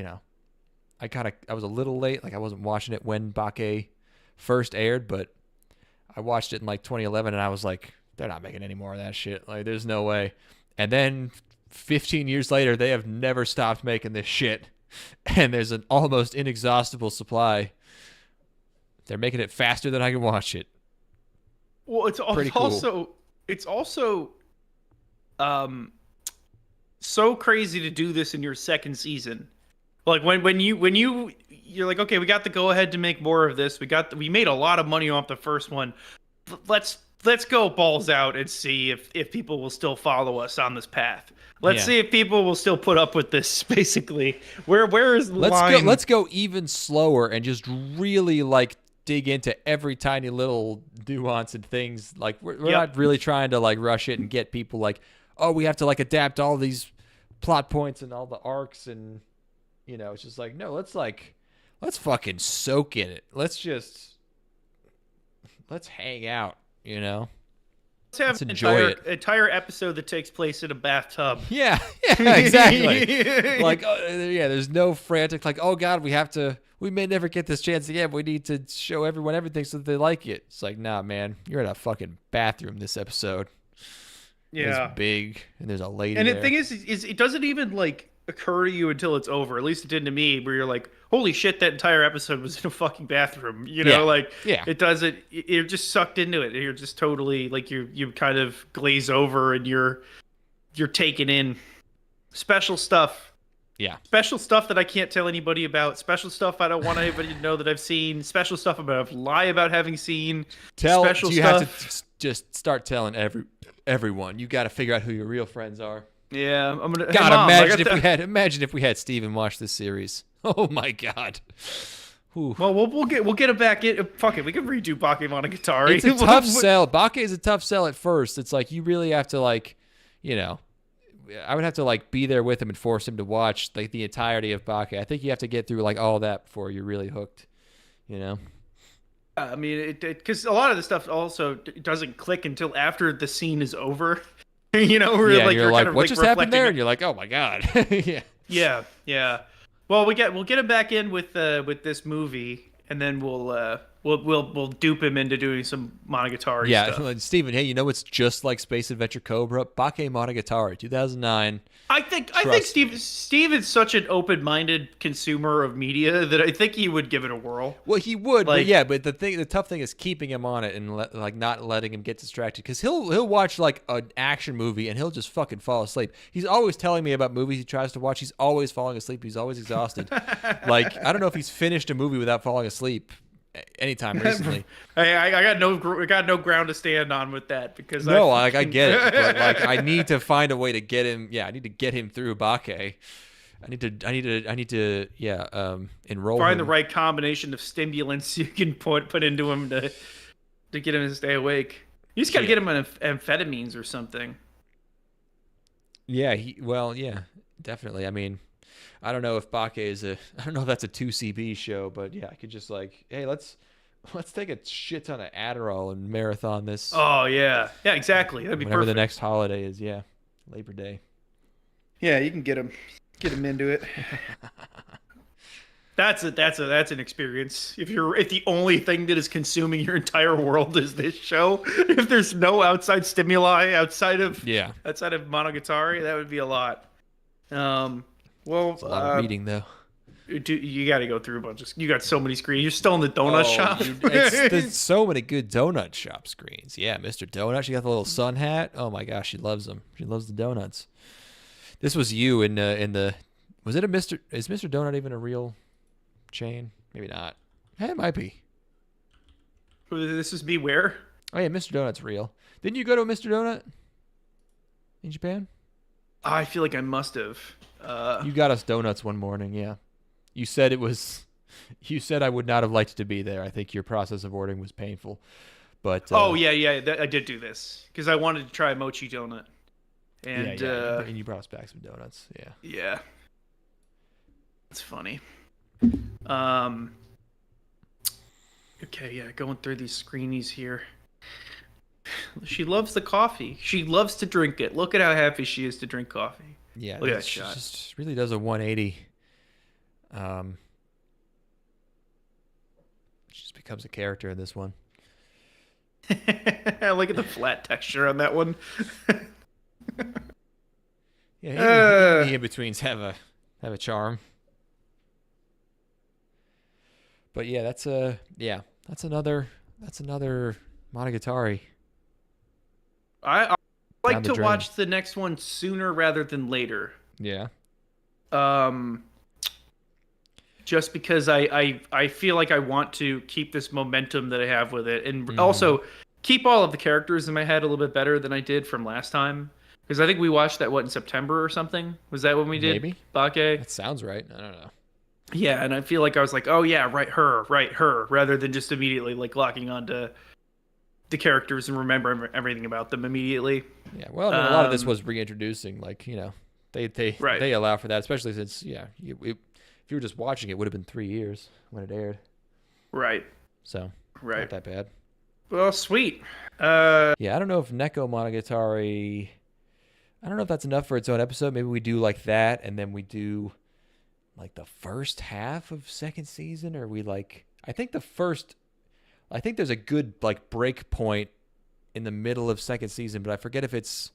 was a little late. Like I wasn't watching it when Bake first aired, but I watched it in like 2011, and I was like, they're not making any more of that shit. Like, there's no way. And then 15 years later, they have never stopped making this shit. And there's an almost inexhaustible supply. They're making it faster than I can watch it. Well, it's also so crazy to do this in your second season. Like when you're like, okay, we got the go ahead to make more of this. We made a lot of money off the first one. Let's go balls out and see if people will still follow us on this path. Let's see if people will still put up with this. Basically, where is the line? Let's go even slower and just really like dig into every tiny little nuance and things. Like we're not really trying to like rush it and get people like, oh, we have to like adapt all these plot points and all the arcs, and it's just like, no, let's fucking soak in it. Let's hang out. Let's have an entire episode that takes place in a bathtub. Yeah, exactly. Like, there's no frantic, like, oh God, we may never get this chance again. We need to show everyone everything so that they like it. It's like, nah, man, you're in a fucking bathroom this episode. Yeah. It's big, and there's a lady And there. the thing is it doesn't even, like, occur to you until it's over. At least it did to me, where you're like, holy shit, that entire episode was in a fucking bathroom. It doesn't. You're just sucked into it. You're just totally like you kind of glaze over, and you're taken in. Special stuff. Yeah. Special stuff that I can't tell anybody about. Special stuff I don't want anybody to know that I've seen. Special stuff I'm gonna lie about having seen. Have to just start telling everyone. You got to figure out who your real friends are. Yeah, I'm gonna. God, imagine if we had Steven watch this series. Oh my God. Ooh. Well, we'll get it back in. Fuck it, we can redo Bakemonogatari. It's a tough sell. Bake is a tough sell at first. It's like you really have to like, I would have to like be there with him and force him to watch like the entirety of Bake. I think you have to get through like all that before you're really hooked. I mean, because a lot of the stuff also doesn't click until after the scene is over. Where you're like, kind of what like just happened there? And you're like, oh my God. Yeah. Well, we'll get it back in with this movie, and then we'll we'll dupe him into doing some Monogatari Yeah, stuff. like, Steven, hey, you know what's just like Space Adventure Cobra? Bake Monogatari, 2009. I think Trust me. Steve is such an open-minded consumer of media that I think he would give it a whirl. Well, he would, but Like, yeah, but the tough thing is keeping him on it and like not letting him get distracted because he'll watch like an action movie and he'll just fucking fall asleep. He's always telling me about movies he tries to watch. He's always falling asleep. He's always exhausted. Like I don't know if he's finished a movie without falling asleep anytime recently. I got no ground to stand on with that because No, like I get it, but like I need to find a way to get him. Yeah, I need to get him through Bake. I need to. Yeah, enroll. find him. the right combination of stimulants you can put into him to get him to stay awake. You just gotta get him on amphetamines or something. Yeah, yeah, definitely. I mean, I don't know if Bake is I don't know if that's a 2CB show, but yeah, I could just like, hey, let's take a shit ton of Adderall and marathon this Oh yeah, exactly. That'd be whenever perfect. the next holiday is. Yeah, Labor Day. Yeah, you can get him into it. That's an experience. If the only thing that is consuming your entire world is this show, if there's no outside stimuli outside of Yeah, Monogatari, that would be a lot. Well, it's a lot of reading though. you got to go through a bunch of. You got so many screens. You're still in the donut shop. Dude, there's so many good donut shop screens. Yeah, Mr. Donut. She got the little sun hat. Oh my gosh, she loves them. She loves the donuts. This was you in the. Was it a Mr. Is Mr. Donut even a real chain? Maybe not. Hey, it might be. This is me where? Oh yeah, Mr. Donut's real. Didn't you go to a Mr. Donut in Japan? I feel like I must have. You got us donuts one morning. Yeah, you said it was. You said I would not have liked to be there. I think your process of ordering was painful. But oh yeah, I did do this because I wanted to try a mochi donut. And and you brought us back some donuts. Yeah. Yeah. That's funny. Okay, yeah, going through these screenies here. She loves the coffee. She loves to drink it. Look at how happy she is to drink coffee. Yeah, look at that she shot. just really does a 180. She just becomes a character in this one. Look at the flat texture on that one. Yeah, the in-betweens have a charm. But yeah, that's another Monogatari. I like Down the to drain. watch the next one sooner rather than later. Yeah. Just because I feel like I want to keep this momentum that I have with it, and also keep all of the characters in my head a little bit better than I did from last time. Because I think we watched that in September or something. Was that when we did Maybe. Bake? That sounds right. I don't know. Yeah, and I feel like I was like, oh yeah, right her, rather than just immediately like locking onto the characters and remember everything about them immediately. Yeah. Well, I mean, a lot of this was reintroducing, like, they Right. they allow for that, especially since if you were just watching it would have been 3 years when it aired. Right. So Right. not that bad. Well, sweet. Yeah, I don't know if Neko Monogatari. I don't know if that's enough for its own episode. Maybe we do like that, and then we do like the first half of second season, or we like. I think there's a good like break point in the middle of second season, but I forget if it's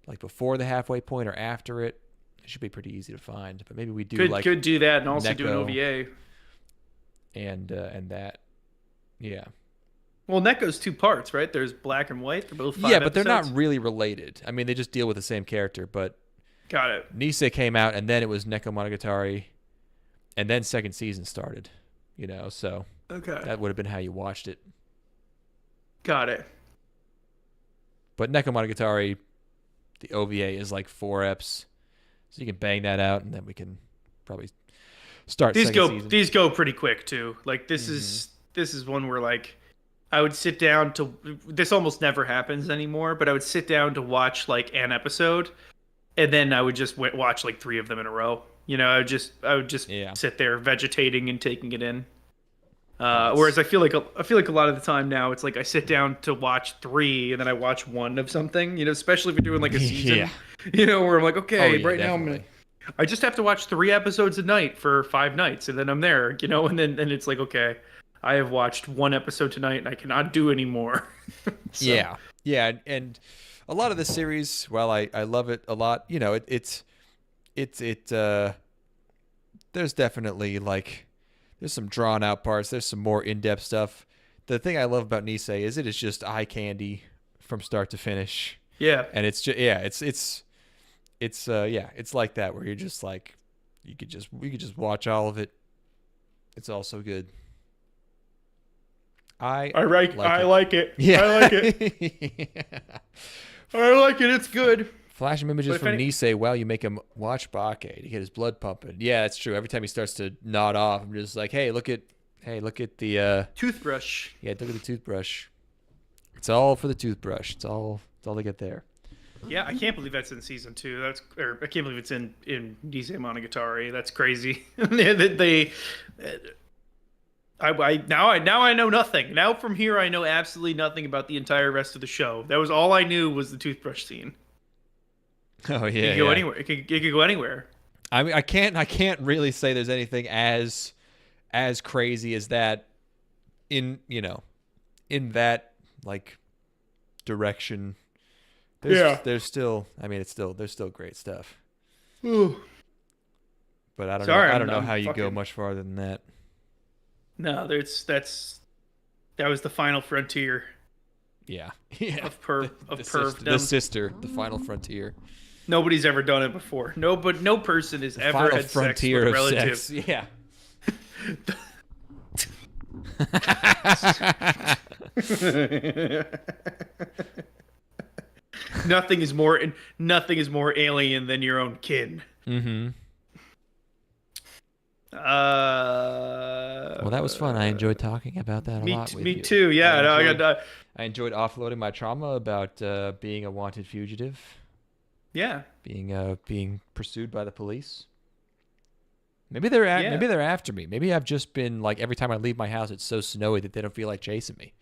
like before the halfway point or after it. It should be pretty easy to find, but maybe we do Could do that and also do an Neko OVA. and that. Yeah. Well, Neko's 2 parts, right? There's black and white. They're both 5 Yeah, but they're episodes. not really related. I mean, they just deal with the same character, but Got it. Nise came out, and then it was Neko Monogatari, and then second season started. So Okay. that would have been how you watched it. Got it. But Neko Monogatari, the OVA is like 4 eps, so you can bang that out, and then we can probably start These second season. these go pretty quick too. Like this is one where like I would sit down to. This almost never happens anymore, but I would sit down to watch like an episode, and then I would just watch like 3 of them in a row. I would just sit there vegetating and taking it in. Whereas I feel like a lot of the time now it's like I sit down to watch 3 and then I watch 1 of something. Especially if you're doing like a season. Yeah. Where I'm like, okay, right now definitely. I just have to watch 3 episodes a night for 5 nights, and then I'm there. And then it's like, okay, I have watched one episode tonight, and I cannot do any more. So Yeah, yeah, and a lot of the series, while I love it a lot, you know, it there's definitely like there's some drawn out parts. There's some more in depth stuff. The thing I love about Nisei is it is just eye candy from start to finish, yeah, and it's just yeah, it's yeah, it's like that where you're just like you could just watch all of it. It's all so good. I I like it. Yeah. I like it. I like it. It's good. Flash him images But if from any- Nisei while you make him watch Bake to get his blood pumping. Yeah, that's true. Every time he starts to nod off, I'm just like, hey, look at the Toothbrush. yeah, look at the toothbrush. It's all for the toothbrush. It's all they get there. Yeah, I can't believe that's in season 2. I can't believe it's in Nisemonogatari. That's crazy. they now I know nothing. Now from here I know absolutely nothing about the entire rest of the show. That was all I knew was the toothbrush scene. Oh It yeah, could go yeah. anywhere. It could go anywhere. I mean, I can't really say there's anything as crazy as that in in that like direction. There's still, I mean, there's still great stuff, Ooh. but I don't Sorry, know. I don't know I'm how you go fucking- much farther than that. No, that was the final frontier Yeah, yeah. of perv of pervdom. The sister, the final frontier. Nobody's ever done it before. No person has ever Final had frontier sex with a of relative. sex. Yeah. Nothing is more alien than your own kin. Mm-hmm. Well, Well, that was fun. I enjoyed talking about that a lot with me you. too. Yeah, no, I enjoyed offloading my trauma about being a wanted fugitive, yeah. being pursued by the police. Maybe Yeah. maybe they're after me. Maybe I've just been like every time I leave my house, it's so snowy that they don't feel like chasing me.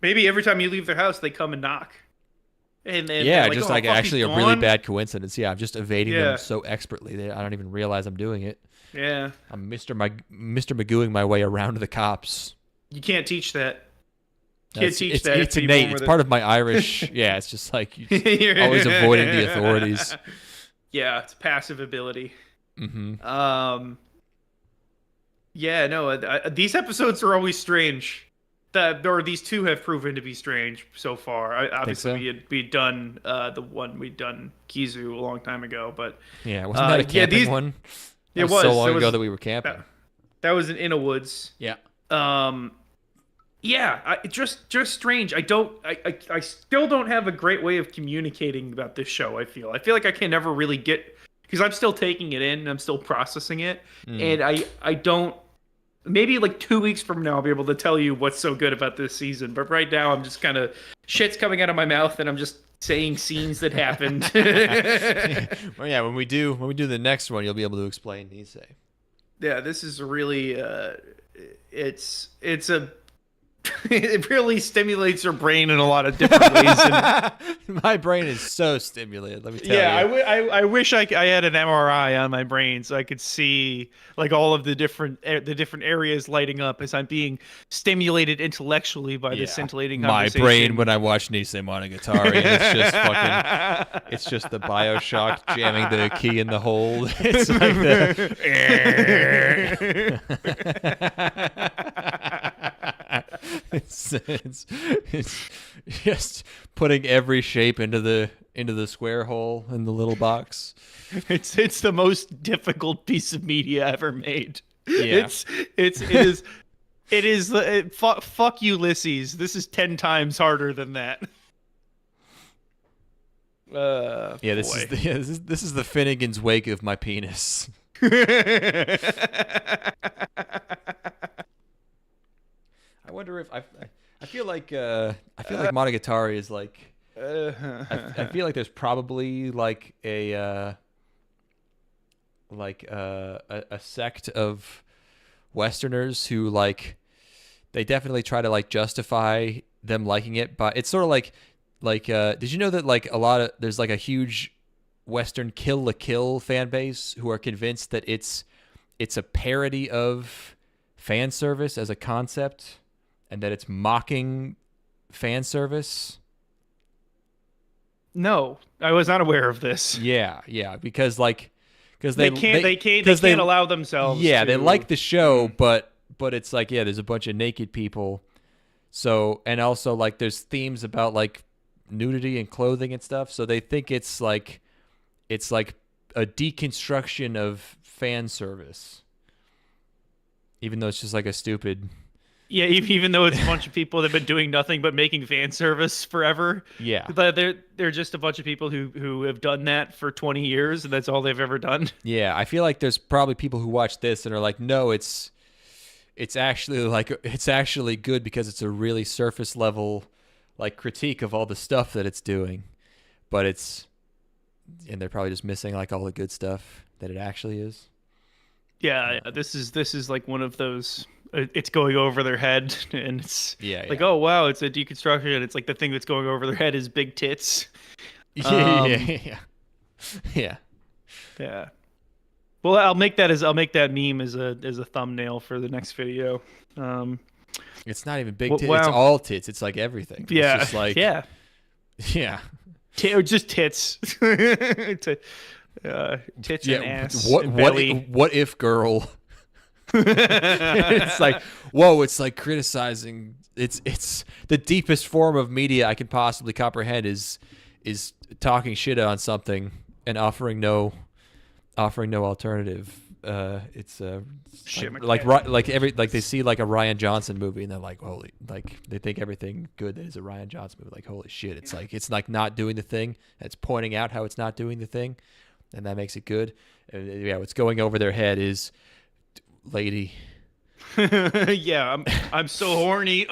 Maybe every time you leave their house, they come and knock. And Yeah, they're just "Oh, like fuck, actually he's a really gone?" bad coincidence. Yeah, I'm just evading Yeah. them so expertly that I don't even realize I'm doing it. Yeah, I'm Mr. Magooing my way around the cops. you can't teach that. You can't teach It's that. it's innate. It's part of my Irish. Yeah, it's just like You're always avoiding the authorities. Yeah, it's passive ability. Mm-hmm. Yeah, no, these episodes are always strange. Or these two have proven to be strange so far. Obviously, so? we'd done the one we'd done Kizu a long time ago, but Yeah, wasn't that a yeah, camping these- one? it That was so was. long It ago was- that we were camping. that was in a woods. Yeah. Yeah, just strange. I still don't have a great way of communicating about this show. I feel like I can never really get, because I'm still taking it in, I'm still processing it, and I don't. Maybe like 2 weeks from now, I'll be able to tell you what's so good about this season. But right now, I'm just kind of shit's coming out of my mouth, and I'm just saying scenes that happened. Well, yeah, when we do the next one, you'll be able to explain Nisei. Yeah, this is really it's a it really stimulates your brain in a lot of different ways. And, My brain is so stimulated. Let me tell yeah, you. I wish I had an MRI on my brain so I could see like all of the different areas lighting up as I'm being stimulated intellectually by this scintillating My conversation. brain when I watch Nisemonogatari, it's just fucking. It's just the Bioshock jamming the key in the hole. It's like it's just putting every shape into the square hole in the little box. It's the most difficult piece of media ever made. Yeah. It is fuck Ulysses. This is 10 times harder than that. Yeah, this boy. is this is the Finnegan's Wake of my penis. I wonder if I feel like Monogatari is like I feel like there's probably like a sect of Westerners who like they definitely try to like justify them liking it, but it's sort of like did you know that like there's like a huge Western Kill la Kill fan base who are convinced that it's a parody of fan service as a concept, and that it's mocking fan service. No, I was not aware of this. Yeah, because they can't allow themselves. Yeah, to... they like the show, but it's like, yeah, there's a bunch of naked people. So, and also like there's themes about like nudity and clothing and stuff. So they think it's like a deconstruction of fan service, even though it's just like a stupid. Yeah, even though it's a bunch of people that have been doing nothing but making fan service forever. Yeah, they're just a bunch of people who have done that for 20 years, and that's all they've ever done. Yeah, I feel like there's probably people who watch this and are like, no, it's actually good because it's a really surface level like critique of all the stuff that it's doing, and they're probably just missing like all the good stuff that it actually is. Yeah, this is like one of those. It's going over their head, and it's like, oh wow, it's a deconstruction. It's like the thing that's going over their head is big tits. Yeah. Well, I'll make that meme as a thumbnail for the next video. It's not even big tits. Wow. It's all tits. It's like everything. Yeah. It's just like, yeah. Or just tits. Tits and ass. What if girl? It's like, whoa, it's like criticizing. It's the deepest form of media I can possibly comprehend is talking shit on something and offering no alternative. It's shit, like they see like a Rian Johnson movie and they're like, holy, like they think everything good that is a Rian Johnson movie, like holy shit, it's like not doing the thing. It's pointing out how it's not doing the thing, and that makes it good. Yeah, what's going over their head is, lady. Yeah, I'm so horny.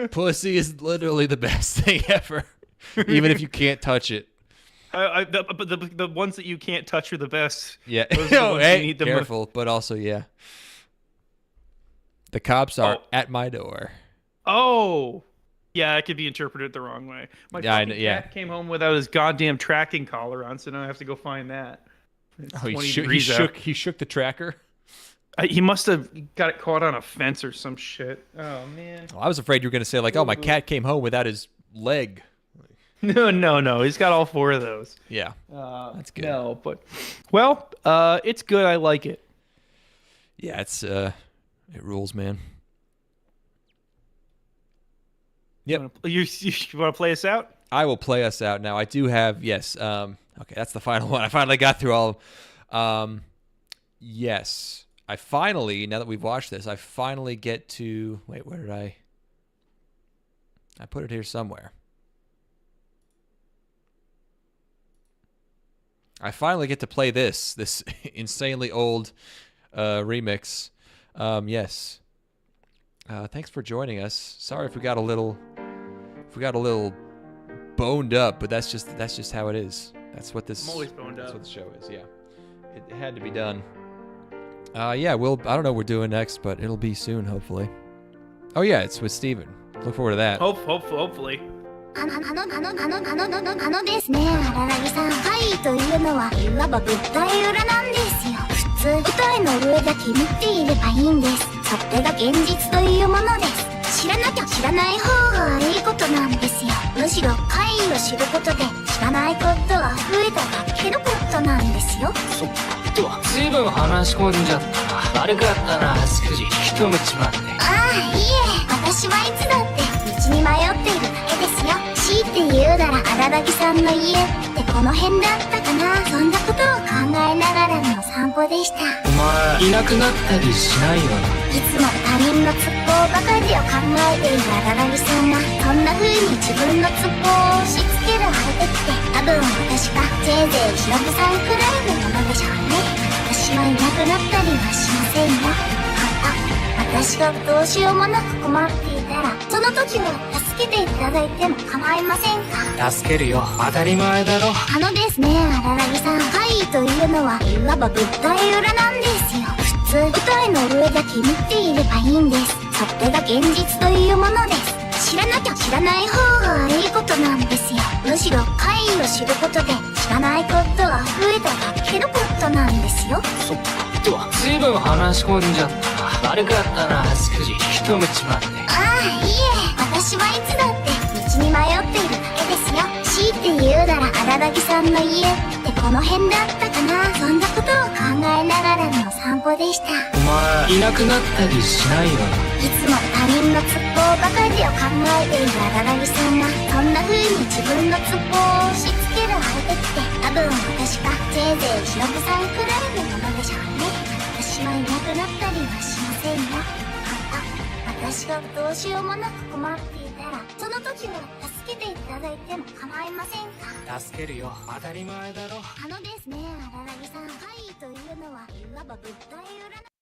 Pussy is literally the best thing ever, even if you can't touch it. The ones that you can't touch are the best. Yeah. Those are the ones you need careful, but also, yeah. The cops are at my door. Oh. Yeah, it could be interpreted the wrong way. My cat came home without his goddamn tracking collar on, so now I have to go find that. He shook the tracker? He must have got it caught on a fence or some shit. Oh, man. Well, I was afraid you were going to say, like, oh, my cat came home without his leg. No. He's got all four of those. Yeah. That's good. No, but well, it's good. I like it. Yeah, it rules, man. Yep. You want to play us out? I will play us out now. I do have okay, that's the final one. I finally got through all of yes. I finally, now that we've watched this, I finally get to wait, where did I put it here somewhere. I finally get to play this insanely old remix. Yes. Thanks for joining us. Sorry if we got a little boned up, but that's just how it is. That's what this. I'm always boned up. That's what the show is. Yeah, it had to be done. Yeah. I don't know what we're doing next, but it'll be soon, hopefully. Oh yeah, it's with Steven. Look forward to that. Hopefully. ですね、荒木さん。はいというのはいわば物体裏なんですよ。普通舞台の上だけ見ていればいいんです。それが現実というものです。知らなきゃ知らない方が悪いことなんですよ。むしろ怪異を知ることで知らないことが増えただけのことなんですよ。そっとずいぶん話し込んじゃったな。悪かったな、少し引き止めちまって。ああ、いえ、私はいつだって道に迷っているだけですよ。強いて言うなら荒木さんの家ってこの辺だったかな。そんなことを考えながらの散歩でした。お前いなくなったりしないよな。いつも他人の都合ばかりを考えている荒木さんがそんな風に自分の都合を押し付ける相手って多分私がせいぜい忍さんくらいのものでしょうね。私はいなくなったりはしませんよ。私がどうしようもなく困っていたらその時は助けていただいても構いませんか。助けるよ、当たり前だろ。ですね、荒木さん。怪異というのはいわば物体裏なんですよ。普通舞台の上だけ見ていればいいんです。それが現実というものです。知らなきゃ知らない方が悪いことなんですよ。むしろ怪異を知ることで知らないことが増えただけのことなんですよ。そっとずいぶん話し込んじゃったな。悪かったなスクジ引き止めちまって。ああ、いえ、私はいつだって道に迷っているだけですよ。強いて言うなら荒木さんの家ってこの辺だったかな。そんなことを考えながらの散歩でした。お前いなくなったりしないよな。いつも他人のツッコばかりを考えている荒木さんがそんな風に自分のツッコを押し付ける相手って多分私かせいぜい忍さんくらいのものでしょうね。私はいなくなったりはしませんよ。私がどうしようもなく困っていたらその時は助けていただいても構いませんか。助けるよ当たり前だろ。ですね、荒木さん、怪異というのはいわば物体占い